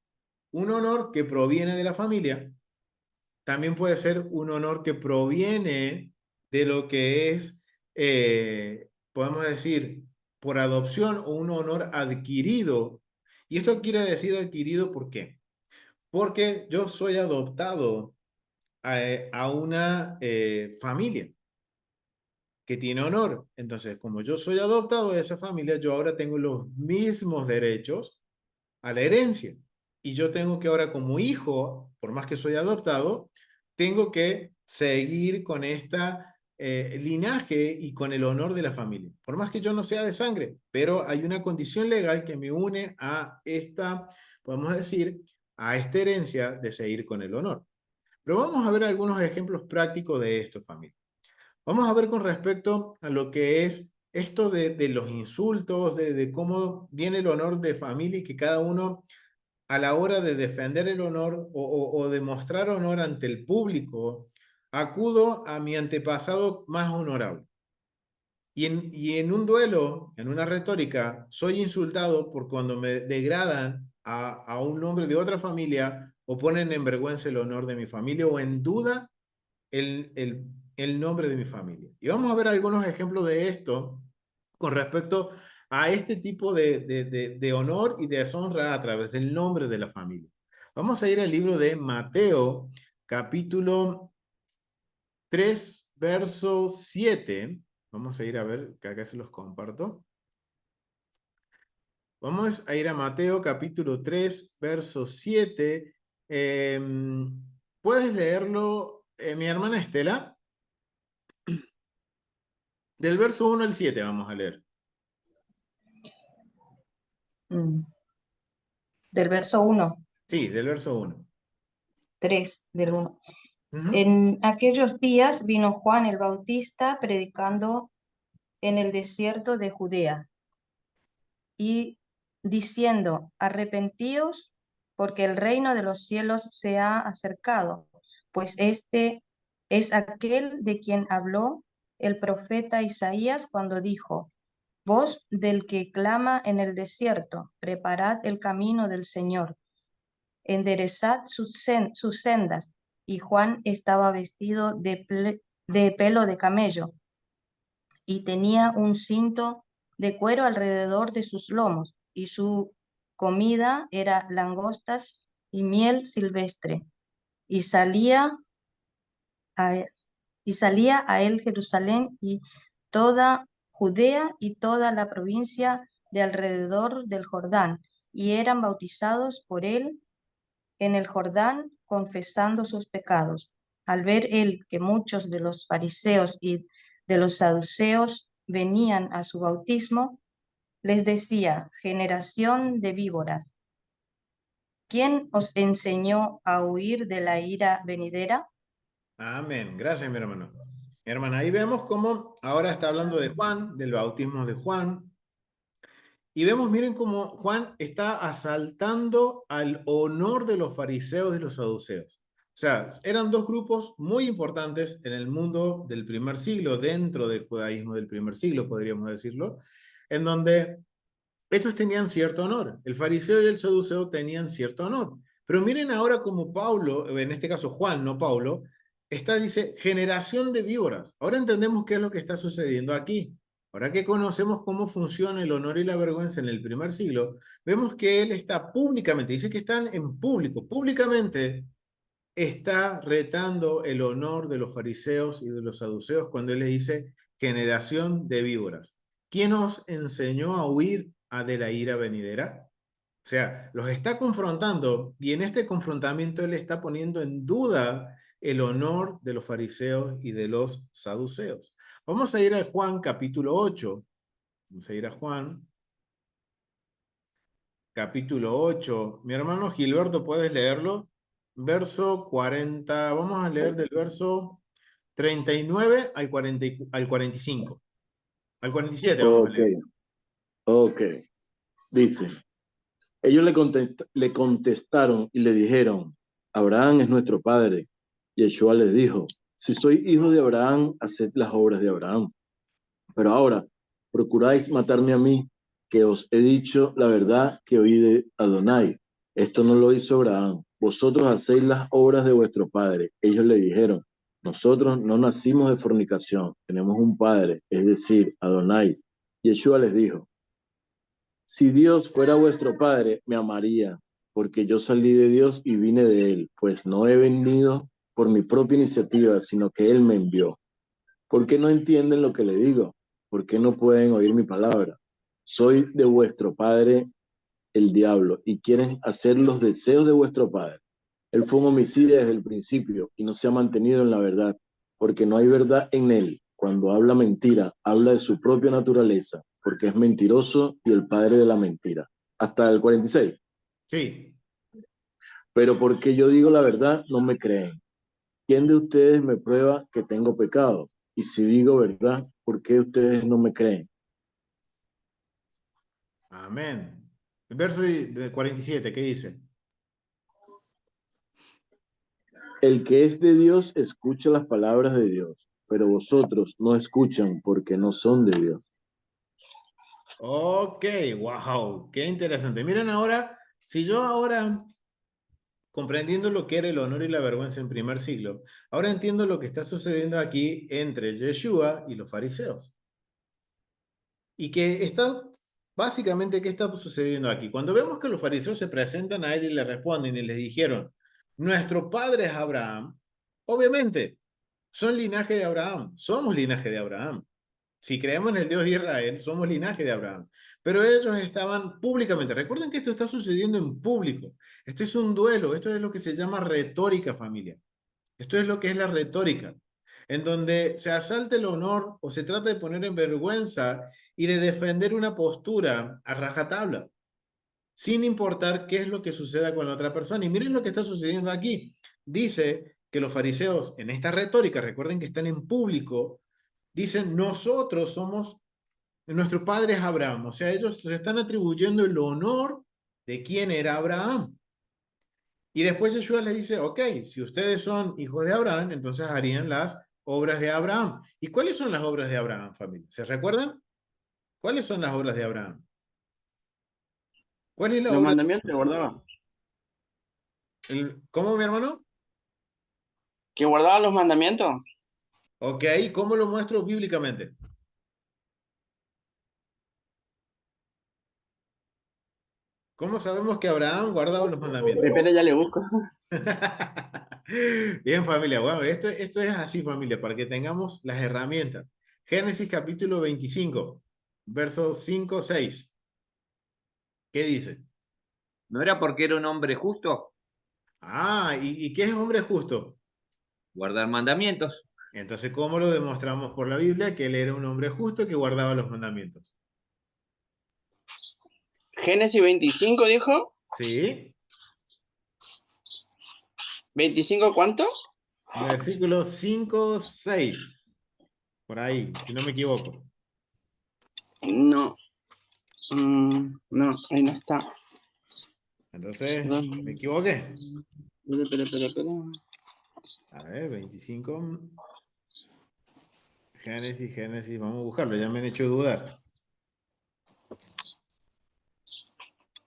un honor que proviene de la familia, también puede ser un honor que proviene de lo que es, podemos decir, por adopción o un honor adquirido. Y esto quiere decir adquirido, ¿por qué? Porque yo soy adoptado a una familia que tiene honor. Entonces, como yo soy adoptado de esa familia, yo ahora tengo los mismos derechos a la herencia. Y yo tengo que ahora como hijo, por más que soy adoptado, tengo que seguir con esta linaje y con el honor de la familia. Por más que yo no sea de sangre, pero hay una condición legal que me une a esta, podemos decir, a esta herencia de seguir con el honor. Pero vamos a ver algunos ejemplos prácticos de esto, familia. Vamos a ver con respecto a lo que es esto de los insultos, de cómo viene el honor de familia y que cada uno a la hora de defender el honor o de mostrar honor ante el público, acudo a mi antepasado más honorable. Y en un duelo, en una retórica, soy insultado por cuando me degradan a un hombre de otra familia o ponen en vergüenza el honor de mi familia o en duda el, el, el nombre de mi familia. Y vamos a ver algunos ejemplos de esto con respecto a este tipo de honor y de deshonra a través del nombre de la familia. Vamos a ir al libro de Mateo, capítulo 3, verso 7. Vamos a ir a ver, que acá se los comparto. Vamos a ir a Mateo, capítulo 3, verso 7. ¿Puedes leerlo, mi hermana Estela? Del verso 1 al 7 vamos a leer. Del verso 1, Sí, del verso 1. 3 del 1. Ujú. En aquellos días vino Juan el Bautista predicando en el desierto de Judea y diciendo, arrepentíos, porque el reino de los cielos se ha acercado, pues este es aquel de quien habló el profeta Isaías cuando dijo, voz del que clama en el desierto, preparad el camino del Señor, enderezad sus sendas. Y Juan estaba vestido de pelo de camello y tenía un cinto de cuero alrededor de sus lomos, y su comida era langostas y miel silvestre, y salía a, y salía a él Jerusalén y toda Judea y toda la provincia de alrededor del Jordán, y eran bautizados por él en el Jordán, confesando sus pecados. Al ver él que muchos de los fariseos y de los saduceos venían a su bautismo, les decía, generación de víboras, ¿quién os enseñó a huir de la ira venidera? Amén. Gracias, mi hermano. Mi hermana, ahí vemos cómo ahora está hablando de Juan, del bautismo de Juan. Y vemos, miren cómo Juan está asaltando al honor de los fariseos y los saduceos. O sea, eran dos grupos muy importantes en el mundo del primer siglo, dentro del judaísmo del primer siglo, podríamos decirlo, en donde estos tenían cierto honor. El fariseo y el saduceo tenían cierto honor. Pero miren ahora como Pablo, en este caso Juan, no Pablo, dice, generación de víboras. Ahora entendemos qué es lo que está sucediendo aquí. Ahora que conocemos cómo funciona el honor y la vergüenza en el primer siglo, vemos que él está públicamente, dice que están en público, públicamente está retando el honor de los fariseos y de los saduceos cuando él les dice generación de víboras. ¿Quién os enseñó a huir de la ira venidera? O sea, los está confrontando y en este confrontamiento él está poniendo en duda el honor de los fariseos y de los saduceos. Vamos a ir a Juan capítulo 8. Vamos a ir a Juan capítulo 8. Mi hermano Gilberto, ¿puedes leerlo? Verso 40. Vamos a leer del verso 39 al 45. Al 47 vamos a Ok, leer. ok. Dice, ellos le contestaron y le dijeron, Abraham es nuestro padre. Y Yeshua les dijo, si soy hijo de Abraham, haced las obras de Abraham. Pero ahora, procuráis matarme a mí, que os he dicho la verdad que oí de Adonai. Esto no lo hizo Abraham, vosotros hacéis las obras de vuestro padre. Ellos le dijeron, nosotros no nacimos de fornicación, tenemos un padre, es decir, Adonai. Yeshua les dijo, si Dios fuera vuestro padre, me amaría, porque yo salí de Dios y vine de él, pues no he venido por mi propia iniciativa, sino que él me envió. ¿Por qué no entienden lo que le digo? ¿Por qué no pueden oír mi palabra? Soy de vuestro padre el diablo y quieren hacer los deseos de vuestro padre. Él fue un homicida desde el principio y no se ha mantenido en la verdad, porque no hay verdad en él. Cuando habla mentira, habla de su propia naturaleza, porque es mentiroso y el padre de la mentira. Hasta el 46. Sí. Pero porque yo digo la verdad, no me creen. ¿Quién de ustedes me prueba que tengo pecado? Y si digo verdad, ¿por qué ustedes no me creen? Amén. El verso de 47, ¿qué dice? El que es de Dios escucha las palabras de Dios, pero vosotros no escuchan porque no son de Dios. Ok, wow, qué interesante. Miren ahora, si yo ahora, comprendiendo lo que era el honor y la vergüenza en primer siglo, ahora entiendo lo que está sucediendo aquí entre Yeshua y los fariseos. Y que está, básicamente, ¿qué está sucediendo aquí? Cuando vemos que los fariseos se presentan a él y le responden y les dijeron, nuestro padre es Abraham, obviamente, son linaje de Abraham, somos linaje de Abraham. Si creemos en el Dios de Israel, somos linaje de Abraham. Pero ellos estaban públicamente. Recuerden que esto está sucediendo en público. Esto es un duelo. Esto es lo que se llama retórica, familia. Esto es lo que es la retórica, en donde se asalta el honor o se trata de poner en vergüenza y de defender una postura a rajatabla, sin importar qué es lo que suceda con la otra persona. Y miren lo que está sucediendo aquí. Dice que los fariseos, en esta retórica, recuerden que están en público, dicen, nosotros somos, nuestro padre es Abraham. O sea, ellos se están atribuyendo el honor de quién era Abraham. Y después Yeshua les dice, ok, si ustedes son hijos de Abraham, entonces harían las obras de Abraham. ¿Y cuáles son las obras de Abraham, familia? ¿Se recuerdan? ¿Cuáles son las obras de Abraham? ¿Cuál es la Los obra? mandamientos, guardaba. ¿Cómo, mi hermano? ¿Que guardaba los mandamientos? Ok, ¿cómo lo muestro bíblicamente? ¿Cómo sabemos que Abraham guardaba los mandamientos? Espera, ya le busco. Bien, familia. Bueno, esto es así, familia, para que tengamos las herramientas. Génesis capítulo 25, versos 5, 6. ¿Qué dice? ¿No era porque era un hombre justo? Ah, ¿y qué es hombre justo? Guardar mandamientos. Entonces, ¿cómo lo demostramos por la Biblia? Que él era un hombre justo que guardaba los mandamientos. Génesis 25, dijo. ¿Sí? ¿25 cuánto? Versículos 5, 6. Por ahí, si no me equivoco. No. No, ahí no está. Entonces, ¿me Perdón. equivoqué? Espera. A ver, 25. Génesis, vamos a buscarlo, ya me han hecho dudar.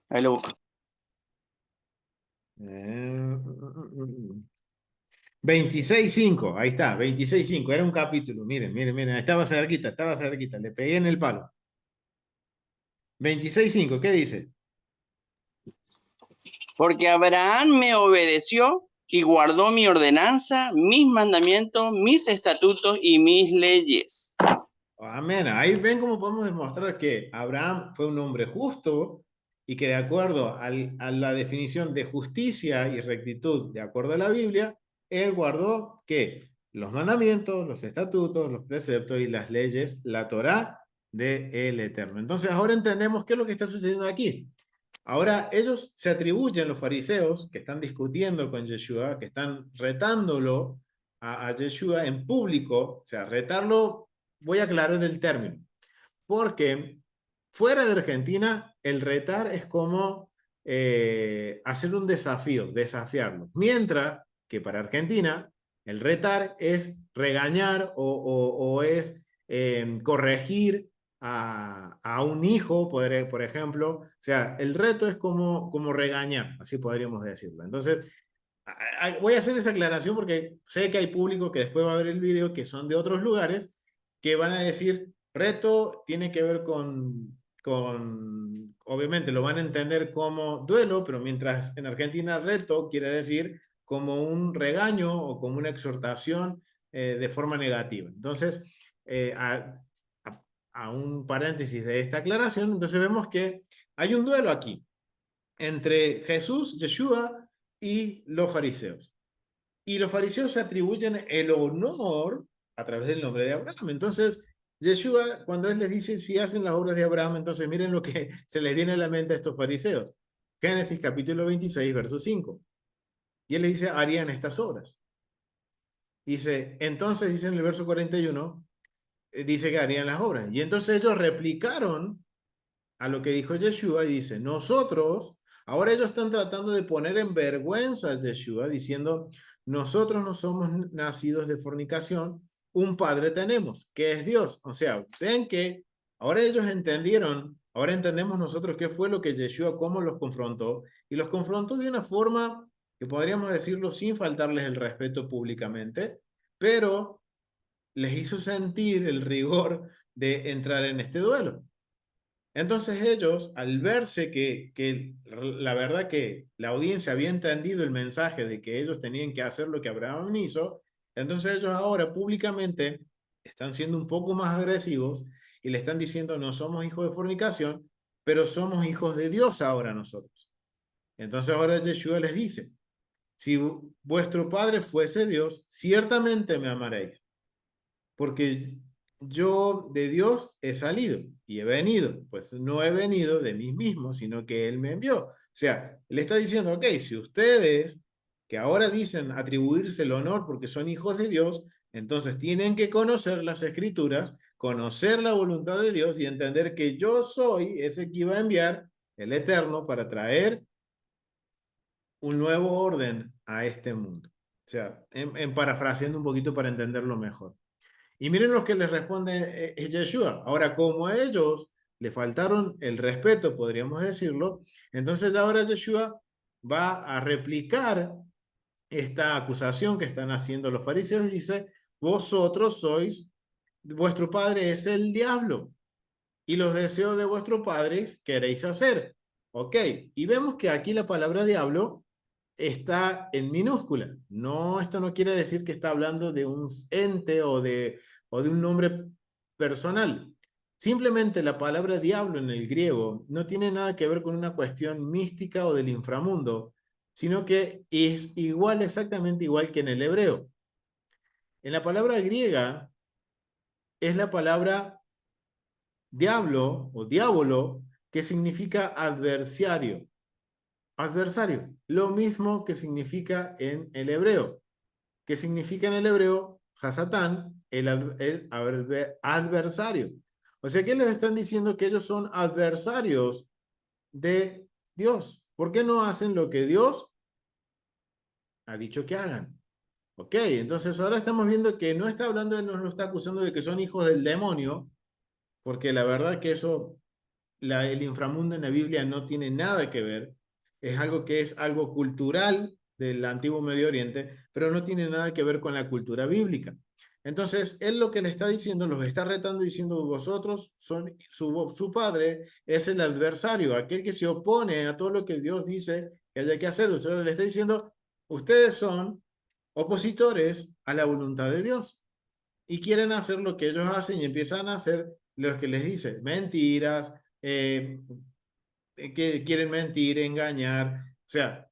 Ahí lo busco. 26.5, ahí está, 26.5, era un capítulo, miren, estaba cerquita, le pegué en el palo. 26.5, ¿qué dice? Porque Abraham me obedeció y guardó mi ordenanza, mis mandamientos, mis estatutos y mis leyes. Amén. Ahí ven cómo podemos demostrar que Abraham fue un hombre justo y que de acuerdo a la definición de justicia y rectitud, de acuerdo a la Biblia, él guardó ¿qué? Los mandamientos, los estatutos, los preceptos y las leyes, la Torá de el Eterno. Entonces ahora entendemos qué es lo que está sucediendo aquí. Ahora ellos se atribuyen, los fariseos, que están discutiendo con Yeshua, que están retándolo a Yeshua en público, o sea, retarlo, voy a aclarar el término, porque fuera de Argentina, el retar es como hacer un desafío, desafiarlo, mientras que para Argentina, el retar es regañar o es corregir a un hijo, por ejemplo. O sea, el reto es como regañar, así podríamos decirlo. Entonces, voy a hacer esa aclaración porque sé que hay público que después va a ver el video que son de otros lugares que van a decir, reto tiene que ver obviamente lo van a entender como duelo, pero mientras en Argentina reto quiere decir como un regaño o como una exhortación de forma negativa. Entonces, a un paréntesis de esta aclaración, entonces vemos que hay un duelo aquí entre Jesús, Yeshua, y los fariseos. Y los fariseos se atribuyen el honor a través del nombre de Abraham. Entonces, Yeshua, cuando él les dice si hacen las obras de Abraham, entonces miren lo que se les viene a la mente a estos fariseos. Génesis capítulo 26, verso 5. Y él les dice, harían estas obras. Dice, entonces, dice en el verso 41, dice que harían las obras. Y entonces ellos replicaron a lo que dijo Yeshua y dice, nosotros, ahora ellos están tratando de poner en vergüenza a Yeshua diciendo, nosotros no somos nacidos de fornicación, un padre tenemos, que es Dios. O sea, ven que ahora ellos entendieron, ahora entendemos nosotros qué fue lo que Yeshua, cómo los confrontó, y los confrontó de una forma que podríamos decirlo sin faltarles el respeto públicamente, pero les hizo sentir el rigor de entrar en este duelo. Entonces ellos, al verse que la verdad que la audiencia había entendido el mensaje de que ellos tenían que hacer lo que Abraham hizo, entonces ellos ahora públicamente están siendo un poco más agresivos y le están diciendo no somos hijos de fornicación, pero somos hijos de Dios ahora nosotros. Entonces ahora Yeshua les dice, si vuestro Padre fuese Dios, ciertamente me amaréis, porque yo de Dios he salido y he venido, pues no he venido de mí mismo, sino que Él me envió. O sea, Él está diciendo, ok, si ustedes que ahora dicen atribuirse el honor porque son hijos de Dios, entonces tienen que conocer las Escrituras, conocer la voluntad de Dios y entender que yo soy ese que iba a enviar el Eterno para traer un nuevo orden a este mundo. O sea, parafraseando un poquito para entenderlo mejor. Y miren lo que les responde Yeshua. Ahora, como a ellos le faltaron el respeto, podríamos decirlo, entonces ahora Yeshua va a replicar esta acusación que están haciendo los fariseos y dice, vosotros sois, vuestro padre es el diablo y los deseos de vuestro padre queréis hacer. Ok, y vemos que aquí la palabra diablo está en minúscula. No, esto no quiere decir que está hablando de un ente o de un nombre personal. Simplemente la palabra diablo en el griego no tiene nada que ver con una cuestión mística o del inframundo, sino que es igual, exactamente igual que en el hebreo. En la palabra griega es la palabra diablo o diabolo, que significa adversario. Adversario, lo mismo que significa en el hebreo. ¿Qué significa en el hebreo? Hasatán, el adversario. O sea que les están diciendo que ellos son adversarios de Dios. ¿Por qué no hacen lo que Dios ha dicho que hagan? Ok, entonces ahora estamos viendo que no está hablando, no lo está acusando de que son hijos del demonio, porque la verdad que eso, el inframundo en la Biblia no tiene nada que ver. Es algo que es algo cultural del antiguo Medio Oriente, pero no tiene nada que ver con la cultura bíblica. Entonces, él lo que le está diciendo, los está retando diciendo, vosotros son, su padre es el adversario, aquel que se opone a todo lo que Dios dice que haya que hacer. Usted le está diciendo, ustedes son opositores a la voluntad de Dios y quieren hacer lo que ellos hacen y empiezan a hacer lo que les dice, mentiras, que quieren mentir, engañar, o sea,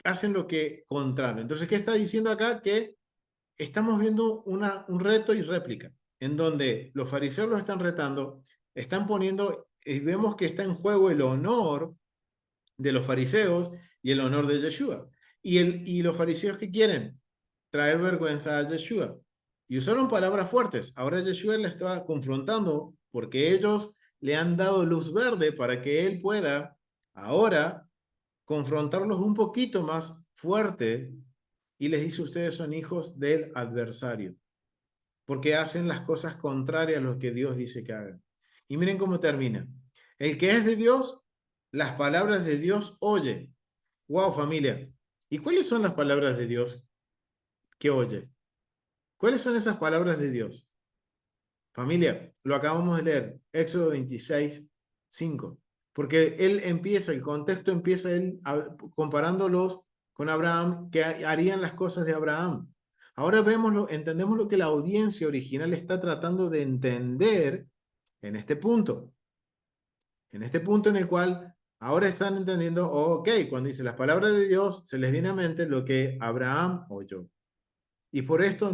hacen lo que contrario. Entonces, ¿qué está diciendo acá? Que estamos viendo un reto y réplica, en donde los fariseos los están retando, están poniendo, y vemos que está en juego el honor de los fariseos y el honor de Yeshua. Y los fariseos que quieren traer vergüenza a Yeshua. Y usaron palabras fuertes. Ahora Yeshua le estaba confrontando porque ellos le han dado luz verde para que él pueda ahora confrontarlos un poquito más fuerte y les dice, ustedes son hijos del adversario porque hacen las cosas contrarias a lo que Dios dice que hagan. Y miren cómo termina. El que es de Dios, las palabras de Dios oye. Wow, familia. ¿Y cuáles son las palabras de Dios que oye? ¿Cuáles son esas palabras de Dios? Familia, lo acabamos de leer, Éxodo 26, 5. Porque el contexto empieza comparándolos con Abraham, que harían las cosas de Abraham. Ahora entendemos lo que la audiencia original está tratando de entender en este punto. En este punto en el cual ahora están entendiendo, ok, cuando dice las palabras de Dios, se les viene a mente lo que Abraham oyó. Y por esto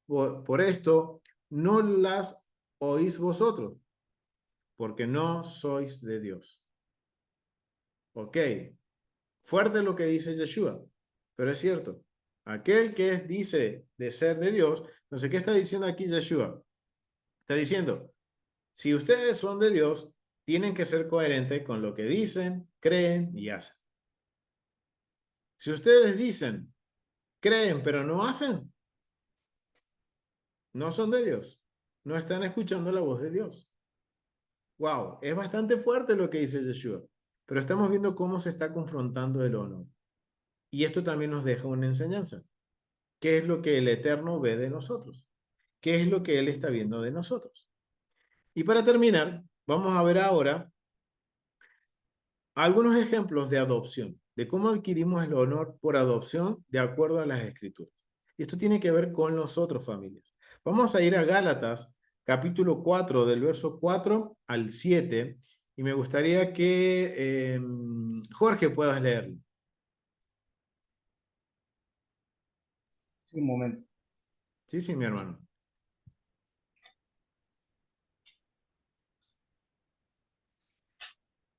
por esto no las oís vosotros, porque no sois de Dios. Ok, fuerte lo que dice Yeshua, pero es cierto. Aquel que dice de ser de Dios, no sé qué está diciendo aquí Yeshua. Está diciendo, si ustedes son de Dios, tienen que ser coherentes con lo que dicen, creen y hacen. Si ustedes dicen, creen, pero no hacen, no son de Dios. No están escuchando la voz de Dios. Wow, es bastante fuerte lo que dice Yeshua, pero estamos viendo cómo se está confrontando el honor. Y esto también nos deja una enseñanza. ¿Qué es lo que el Eterno ve de nosotros? ¿Qué es lo que Él está viendo de nosotros? Y para terminar, vamos a ver ahora algunos ejemplos de adopción, de cómo adquirimos el honor por adopción de acuerdo a las Escrituras. Y esto tiene que ver con nosotros, familias. Vamos a ir a Gálatas, capítulo 4, del verso 4 al 7, y me gustaría que Jorge puedas leerlo. Un momento. Sí, sí, mi hermano.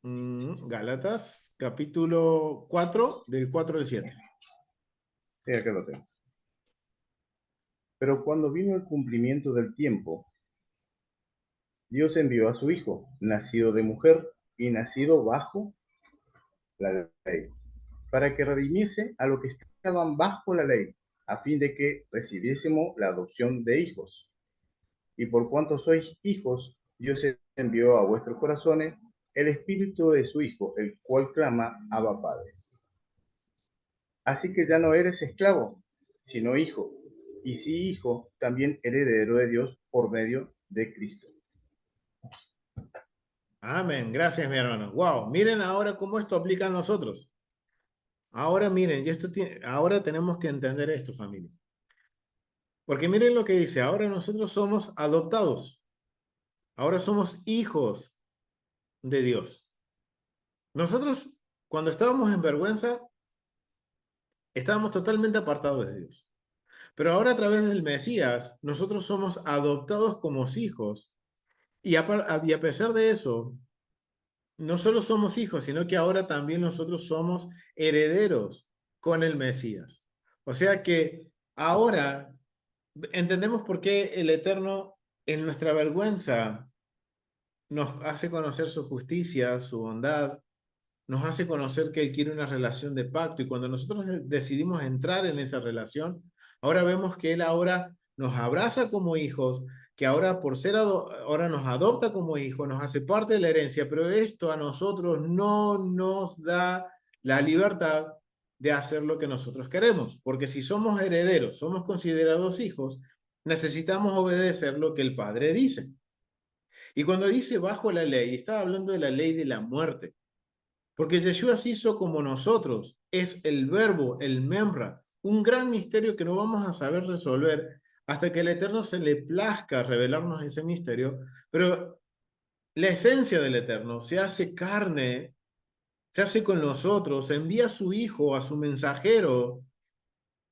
Gálatas, capítulo 4, del 4 al 7. Sí, acá lo tengo. Pero cuando vino el cumplimiento del tiempo, Dios envió a su Hijo, nacido de mujer y nacido bajo la ley, para que redimiese a los que estaban bajo la ley, a fin de que recibiésemos la adopción de hijos. Y por cuanto sois hijos, Dios envió a vuestros corazones el espíritu de su Hijo, el cual clama, Abba Padre. Así que ya no eres esclavo, sino hijo, y si hijo, también heredero de Dios por medio de Cristo. Amén. Gracias, mi hermano. Wow, miren ahora cómo esto aplica a nosotros. Ahora miren, ahora tenemos que entender esto, familia. Porque miren lo que dice, ahora nosotros somos adoptados. Ahora somos hijos de Dios. Nosotros, cuando estábamos en vergüenza, estábamos totalmente apartados de Dios. Pero ahora a través del Mesías, nosotros somos adoptados como hijos. Y a pesar de eso, no solo somos hijos, sino que ahora también nosotros somos herederos con el Mesías. O sea que ahora entendemos por qué el Eterno en nuestra vergüenza nos hace conocer su justicia, su bondad, nos hace conocer que Él quiere una relación de pacto y cuando nosotros decidimos entrar en esa relación, ahora vemos que Él ahora nos abraza como hijos, que ahora por ser ahora nos adopta como hijos, nos hace parte de la herencia, pero esto a nosotros no nos da la libertad de hacer lo que nosotros queremos, porque si somos herederos, somos considerados hijos, necesitamos obedecer lo que el Padre dice. Y cuando dice bajo la ley, está hablando de la ley de la muerte. Porque Yeshua se hizo como nosotros, es el verbo, el memra, un gran misterio que no vamos a saber resolver hasta que el Eterno se le plazca revelarnos ese misterio, pero la esencia del Eterno se hace carne, se hace con nosotros, envía a su Hijo, a su mensajero,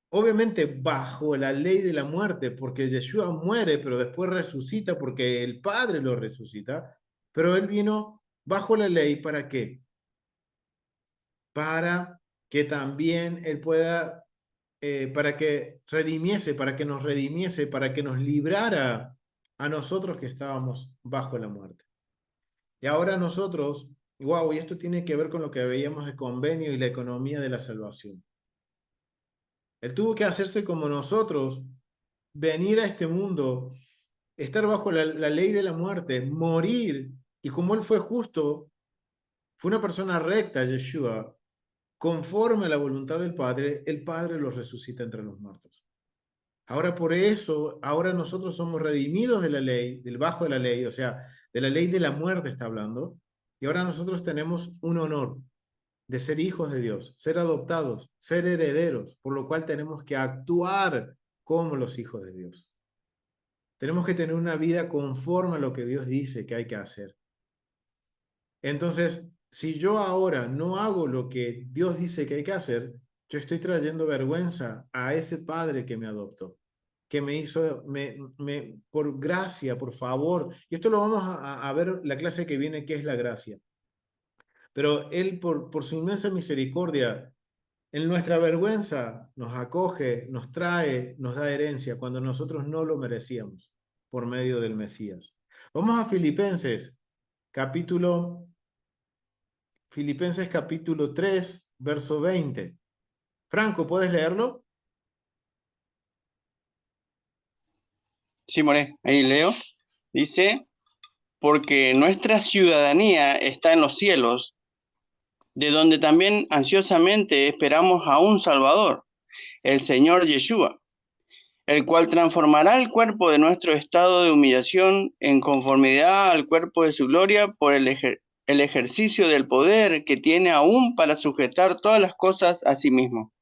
obviamente bajo la ley de la muerte, porque Yeshua muere, pero después resucita porque el Padre lo resucita, pero Él vino bajo la ley, ¿para qué? Para que también Él pueda, para que redimiese, para que nos redimiese, para que nos librara a nosotros que estábamos bajo la muerte. Y ahora nosotros, wow, y esto tiene que ver con lo que veíamos de convenio y la economía de la salvación. Él tuvo que hacerse como nosotros, venir a este mundo, estar bajo la ley de la muerte, morir, y como Él fue justo, fue una persona recta, Yeshua, conforme a la voluntad del Padre, el Padre los resucita entre los muertos. Ahora por eso, ahora nosotros somos redimidos de la ley, del bajo de la ley, o sea, de la ley de la muerte está hablando, y ahora nosotros tenemos un honor de ser hijos de Dios, ser adoptados, ser herederos, por lo cual tenemos que actuar como los hijos de Dios. Tenemos que tener una vida conforme a lo que Dios dice que hay que hacer. Entonces, si yo ahora no hago lo que Dios dice que hay que hacer, yo estoy trayendo vergüenza a ese padre que me adoptó, que me hizo, por gracia, por favor. Y esto lo vamos a ver la clase que viene, que es la gracia. Pero Él, por su inmensa misericordia, en nuestra vergüenza nos acoge, nos trae, nos da herencia cuando nosotros no lo merecíamos por medio del Mesías. Vamos a Filipenses capítulo 3, verso 20. Franco, ¿puedes leerlo? Sí, More, ahí leo. Dice, porque nuestra ciudadanía está en los cielos, de donde también ansiosamente esperamos a un Salvador, el Señor Yeshua, el cual transformará el cuerpo de nuestro estado de humillación en conformidad al cuerpo de su gloria por el ejercicio del poder que tiene aún para sujetar todas las cosas a sí mismo.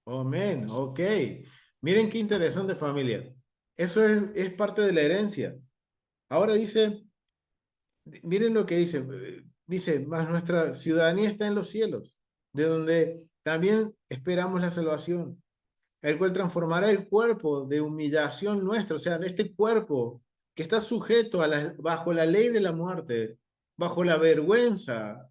Amén, ok. Miren qué interesante, familia. Eso es parte de la herencia. Ahora dice, miren lo que dice. Dice, más nuestra ciudadanía está en los cielos, de donde también esperamos la salvación, el cual transformará el cuerpo de humillación nuestra, o sea, este cuerpo que está sujeto bajo la ley de la muerte, bajo la vergüenza,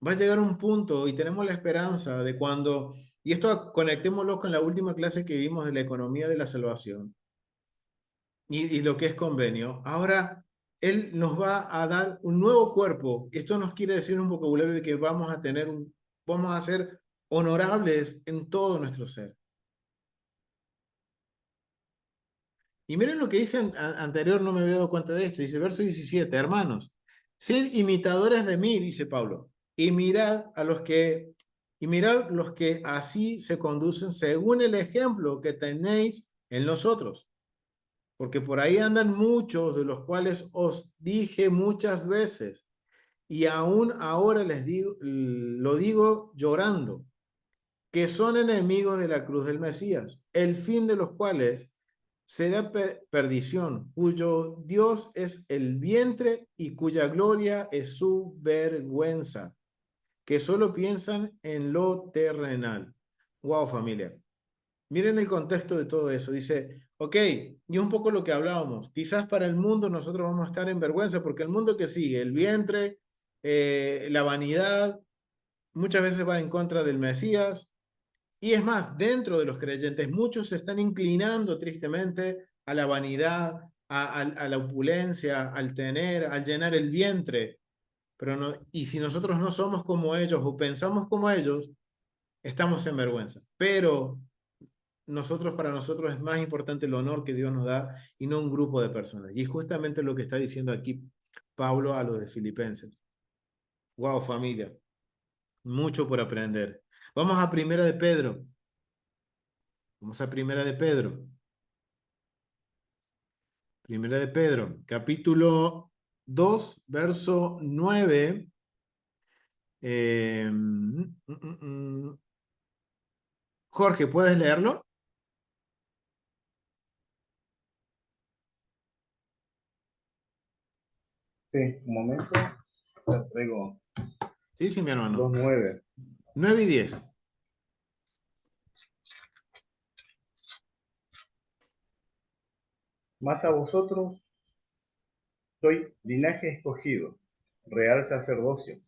va a llegar un punto y tenemos la esperanza de cuando, y esto conectémoslo con la última clase que vimos de la economía de la salvación y lo que es convenio. Ahora, Él nos va a dar un nuevo cuerpo. Esto nos quiere decir un vocabulario de que vamos a ser honorables en todo nuestro ser. Y miren lo que dice anterior, no me había dado cuenta de esto. Dice, verso 17, hermanos, sed imitadores de mí, dice Pablo, y mirad los que así se conducen según el ejemplo que tenéis en nosotros. Porque por ahí andan muchos de los cuales os dije muchas veces, y aún ahora les digo, lo digo llorando, que son enemigos de la cruz del Mesías, el fin de los cuales será perdición, cuyo Dios es el vientre y cuya gloria es su vergüenza, que solo piensan en lo terrenal. Wow, familia. Miren el contexto de todo eso. Dice, ok, y un poco lo que hablábamos, quizás para el mundo nosotros vamos a estar en vergüenza porque el mundo que sigue, el vientre, la vanidad, muchas veces va en contra del Mesías, y es más, dentro de los creyentes, muchos se están inclinando tristemente a la vanidad, a la opulencia, al tener, al llenar el vientre. Pero no, y si nosotros no somos como ellos o pensamos como ellos, estamos en vergüenza. Pero para nosotros es más importante el honor que Dios nos da y no un grupo de personas. Y es justamente lo que está diciendo aquí Pablo a los de Filipenses. Wow, familia, mucho por aprender. Vamos a Primera de Pedro. Vamos a Primera de Pedro. Primera de Pedro, capítulo 2, verso 9. Jorge, ¿puedes leerlo? Sí, un momento. Ya traigo Sí, sí, mi hermano. 2:9. 9 y 10. Mas a vosotros soy linaje escogido, real sacerdocio,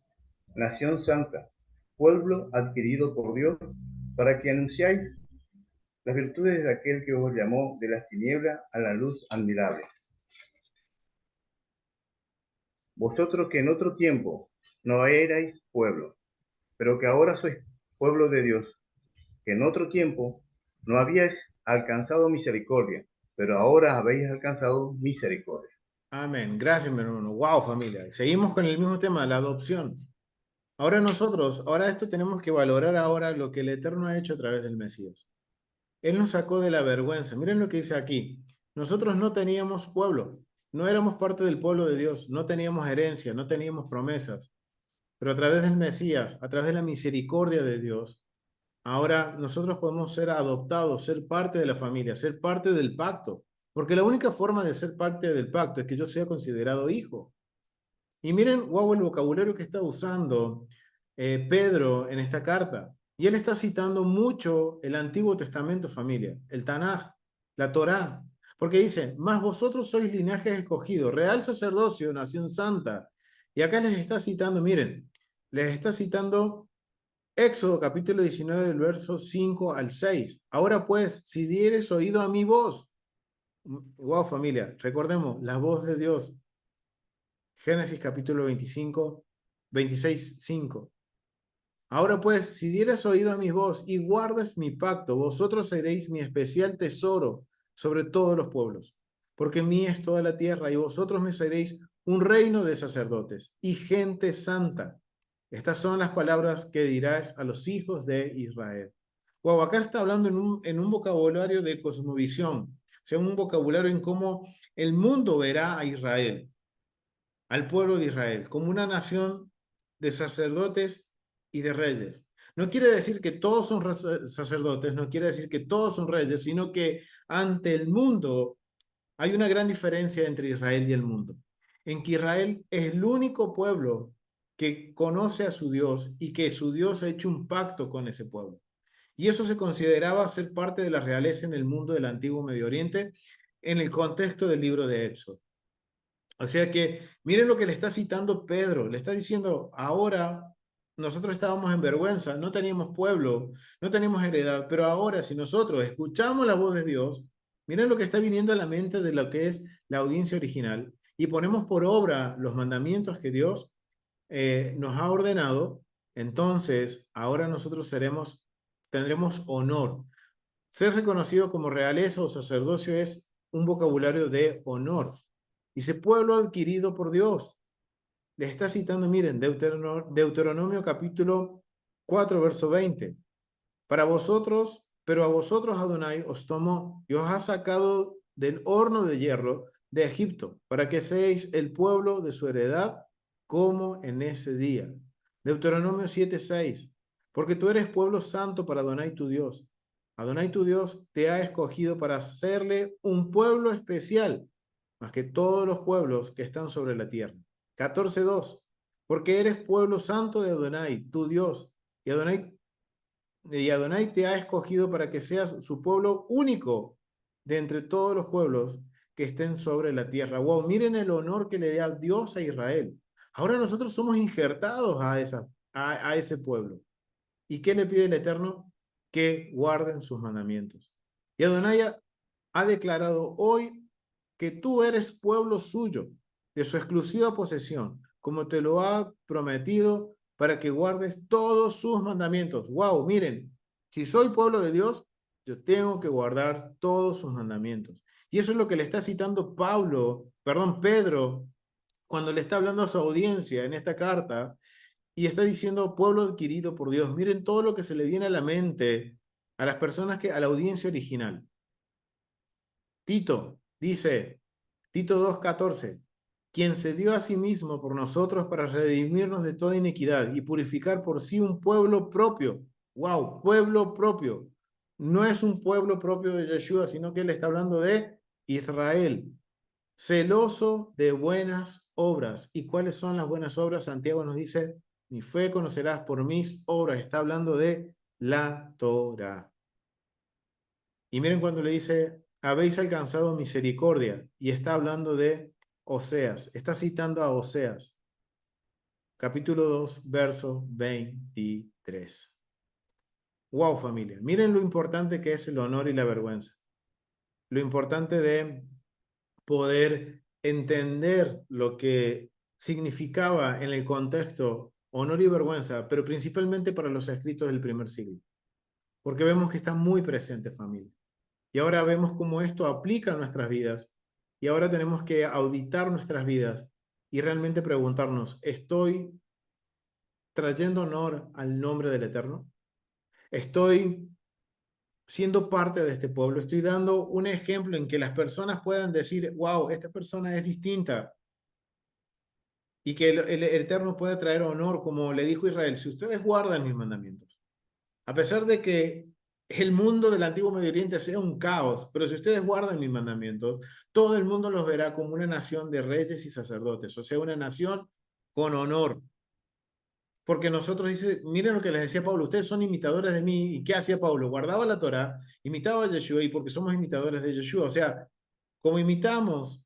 nación santa, pueblo adquirido por Dios, para que anunciáis las virtudes de aquel que os llamó de las tinieblas a la luz admirable. Vosotros que en otro tiempo no erais pueblo, pero que ahora sois pueblo de Dios, que en otro tiempo no habíais alcanzado misericordia, pero ahora habéis alcanzado misericordia. Amén. Gracias, mi hermano. Wow, familia. Seguimos con el mismo tema, la adopción. Ahora nosotros, ahora esto tenemos que valorar ahora lo que el Eterno ha hecho a través del Mesías. Él nos sacó de la vergüenza. Miren lo que dice aquí. Nosotros no teníamos pueblo, no éramos parte del pueblo de Dios, no teníamos herencia, no teníamos promesas. Pero a través del Mesías, a través de la misericordia de Dios, ahora nosotros podemos ser adoptados, ser parte de la familia, ser parte del pacto. Porque la única forma de ser parte del pacto es que yo sea considerado hijo. Y miren, wow, el vocabulario que está usando Pedro en esta carta. Y él está citando mucho el Antiguo Testamento, familia, el Tanaj, la Torá. Porque dice, mas vosotros sois linaje escogido, real sacerdocio, nación santa. Y acá les está citando, miren, les está citando Éxodo capítulo 19, del verso 5 al 6. Ahora pues, si dieres oído a mi voz, wow, familia, recordemos, la voz de Dios. Génesis capítulo 25, 26, 5. Ahora pues, si dieres oído a mi voz y guardas mi pacto, vosotros seréis mi especial tesoro sobre todos los pueblos, porque mía es toda la tierra y vosotros me seréis un reino de sacerdotes y gente santa. Estas son las palabras que dirás a los hijos de Israel. Wow, acá está hablando en un vocabulario de cosmovisión, o sea, un vocabulario en cómo el mundo verá a Israel, al pueblo de Israel, como una nación de sacerdotes y de reyes. No quiere decir que todos son sacerdotes, no quiere decir que todos son reyes, sino que ante el mundo hay una gran diferencia entre Israel y el mundo, en que Israel es el único pueblo que conoce a su Dios y que su Dios ha hecho un pacto con ese pueblo. Y eso se consideraba ser parte de la realeza en el mundo del antiguo Medio Oriente en el contexto del libro de Éxodo. O sea que miren lo que le está citando Pedro. Le está diciendo, ahora nosotros estábamos en vergüenza, no teníamos pueblo, no teníamos heredad, pero ahora si nosotros escuchamos la voz de Dios, miren lo que está viniendo a la mente de lo que es la audiencia original y ponemos por obra los mandamientos que Dios nos ha ordenado, entonces ahora nosotros tendremos honor. Ser reconocido como realeza o sacerdocio es un vocabulario de honor. Dice, pueblo adquirido por Dios. Les está citando, miren, Deuteronomio capítulo 4, verso 20. Para vosotros, pero a vosotros Adonai os tomó y os ha sacado del horno de hierro de Egipto, para que seáis el pueblo de su heredad, como en ese día. Deuteronomio 7, 6. Porque tú eres pueblo santo para Adonai tu Dios. Adonai tu Dios te ha escogido para hacerle un pueblo especial, más que todos los pueblos que están sobre la tierra. 14:2. Porque eres pueblo santo de Adonai, tu Dios, y Adonai te ha escogido para que seas su pueblo único de entre todos los pueblos que estén sobre la tierra. Wow, miren el honor que le da Dios a Israel. Ahora nosotros somos injertados a ese pueblo. ¿Y qué le pide el Eterno? Que guarden sus mandamientos. Y Adonai ha declarado hoy que tú eres pueblo suyo, de su exclusiva posesión, como te lo ha prometido, para que guardes todos sus mandamientos. Wow, miren, si soy pueblo de Dios, yo tengo que guardar todos sus mandamientos. Y eso es lo que le está citando Pedro, cuando le está hablando a su audiencia en esta carta, y está diciendo pueblo adquirido por Dios. Miren todo lo que se le viene a la mente a las personas a la audiencia original. Tito dice, Tito 2:14, quien se dio a sí mismo por nosotros para redimirnos de toda iniquidad y purificar por sí un pueblo propio. Wow, pueblo propio. No es un pueblo propio de Yeshua, sino que él está hablando de Israel, celoso de buenas obras. ¿Y cuáles son las buenas obras? Santiago nos dice, mi fe conocerás por mis obras. Está hablando de la Torah. Y miren cuando le dice, habéis alcanzado misericordia, y está hablando de Oseas, está citando a Oseas, capítulo 2, verso 23. Wow, familia, miren lo importante que es el honor y la vergüenza, lo importante de poder entender lo que significaba en el contexto honor y vergüenza, pero principalmente para los escritos del primer siglo, porque vemos que está muy presente, familia. Y ahora vemos cómo esto aplica a nuestras vidas. Y ahora tenemos que auditar nuestras vidas y realmente preguntarnos, trayendo honor al nombre del Eterno? ¿Estoy siendo parte de este pueblo? ¿Estoy dando un ejemplo en que las personas puedan decir, wow, esta persona es distinta? Y que el Eterno puede traer honor, como le dijo Israel, si ustedes guardan mis mandamientos, a pesar de que el mundo del antiguo Medio Oriente sea un caos, pero si ustedes guardan mis mandamientos, todo el mundo los verá como una nación de reyes y sacerdotes, o sea, una nación con honor. Porque nosotros, dice, miren lo que les decía Pablo, ustedes son imitadores de mí. ¿Y qué hacía Pablo? Guardaba la Torá, imitaba a Yeshua, y porque somos imitadores de Yeshua, o sea, como imitamos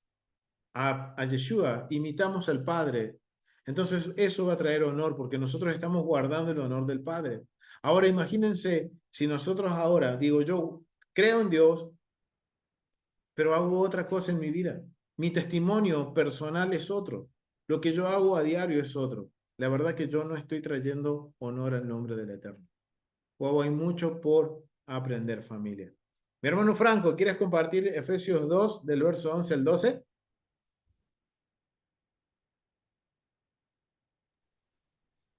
a Yeshua, imitamos al Padre. Entonces eso va a traer honor porque nosotros estamos guardando el honor del Padre. Ahora imagínense si nosotros ahora, digo yo, creo en Dios, pero hago otra cosa en mi vida. Mi testimonio personal es otro. Lo que yo hago a diario es otro. La verdad que yo no estoy trayendo honor al nombre del Eterno. Wow, hay mucho por aprender, familia. Mi hermano Franco, ¿quieres compartir Efesios 2 del verso 11 al 12?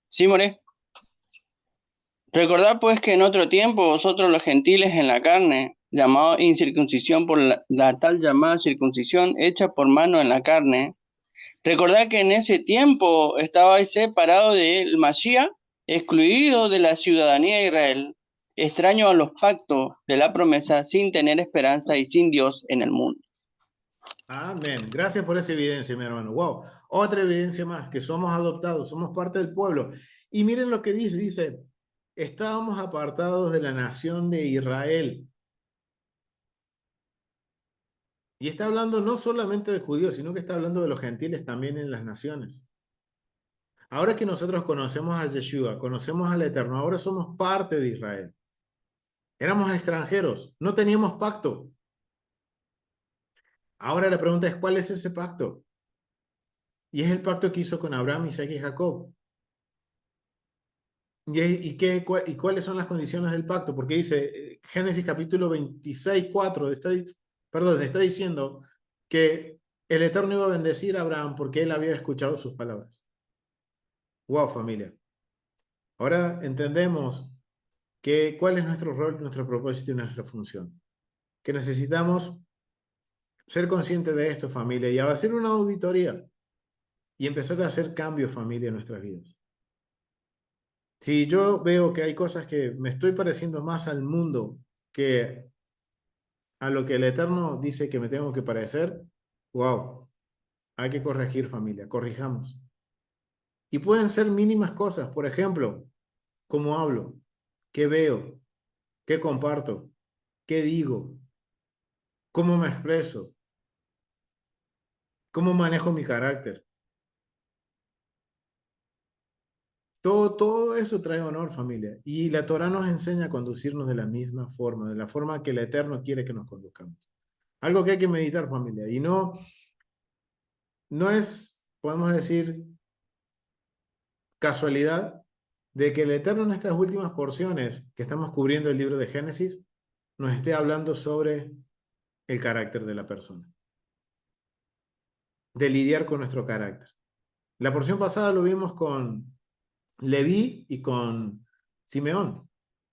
Sí, More. Recordad pues que en otro tiempo vosotros los gentiles en la carne, llamados incircuncisión por la tal llamada circuncisión hecha por mano en la carne, recordad que en ese tiempo estabais separados del Mashiach, excluidos de la ciudadanía de Israel, extraños a los pactos de la promesa, sin tener esperanza y sin Dios en el mundo. Amén. Gracias por esa evidencia, mi hermano. Wow. Otra evidencia más, que somos adoptados, somos parte del pueblo. Y miren lo que dice, estábamos apartados de la nación de Israel. Y está hablando no solamente de judíos, sino que está hablando de los gentiles también en las naciones. Ahora que nosotros conocemos a Yeshua, conocemos al Eterno, ahora somos parte de Israel. Éramos extranjeros, no teníamos pacto. Ahora la pregunta es, ¿cuál es ese pacto? Y es el pacto que hizo con Abraham, Isaac y Jacob. ¿Y cuáles son las condiciones del pacto? Porque dice Génesis capítulo 26, 4, está diciendo que el Eterno iba a bendecir a Abraham porque él había escuchado sus palabras. Wow, familia. Ahora entendemos cuál es nuestro rol, nuestro propósito y nuestra función. Que necesitamos ser conscientes de esto, familia, y hacer una auditoría y empezar a hacer cambios, familia, en nuestras vidas. Si yo veo que hay cosas que me estoy pareciendo más al mundo que a lo que el Eterno dice que me tengo que parecer, wow, hay que corregir, familia, corrijamos. Y pueden ser mínimas cosas, por ejemplo, cómo hablo, qué veo, qué comparto, qué digo, cómo me expreso, cómo manejo mi carácter. Todo eso trae honor, familia. Y la Torah nos enseña a conducirnos de la misma forma, de la forma que el Eterno quiere que nos conduzcamos. Algo que hay que meditar, familia. Y no es, podemos decir, casualidad de que el Eterno en estas últimas porciones que estamos cubriendo el libro de Génesis nos esté hablando sobre el carácter de la persona, de lidiar con nuestro carácter. La porción pasada lo vimos con Leví y con Simeón.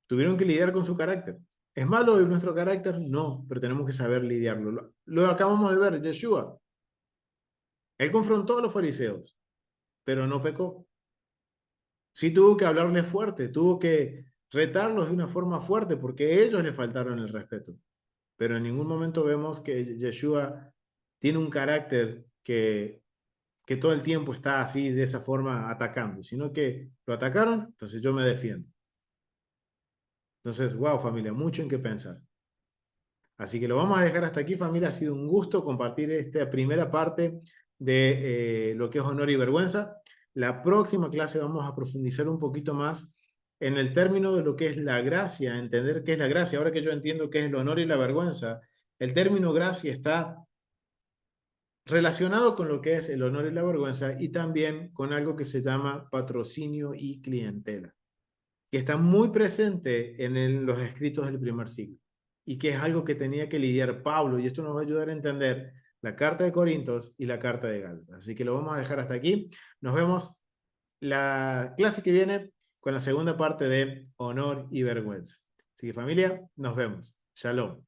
Tuvieron que lidiar con su carácter. ¿Es malo nuestro carácter? No, pero tenemos que saber lidiarlo. Lo acabamos de ver, Yeshua. Él confrontó a los fariseos, pero no pecó. Sí tuvo que hablarles fuerte, tuvo que retarlos de una forma fuerte porque ellos le faltaron el respeto. Pero en ningún momento vemos que Yeshua tiene un carácter que todo el tiempo está así, de esa forma, atacando, sino que lo atacaron, entonces yo me defiendo. Entonces, wow, familia, mucho en qué pensar. Así que lo vamos a dejar hasta aquí, familia. Ha sido un gusto compartir esta primera parte de lo que es honor y vergüenza. La próxima clase vamos a profundizar un poquito más en el término de lo que es la gracia, entender qué es la gracia. Ahora que yo entiendo qué es el honor y la vergüenza, el término gracia está relacionado con lo que es el honor y la vergüenza y también con algo que se llama patrocinio y clientela, que está muy presente en los escritos del primer siglo y que es algo que tenía que lidiar Pablo, y esto nos va a ayudar a entender la carta de Corintios y la carta de Gálatas. Así que lo vamos a dejar hasta aquí. Nos vemos la clase que viene con la segunda parte de honor y vergüenza. Así que familia, nos vemos. Shalom.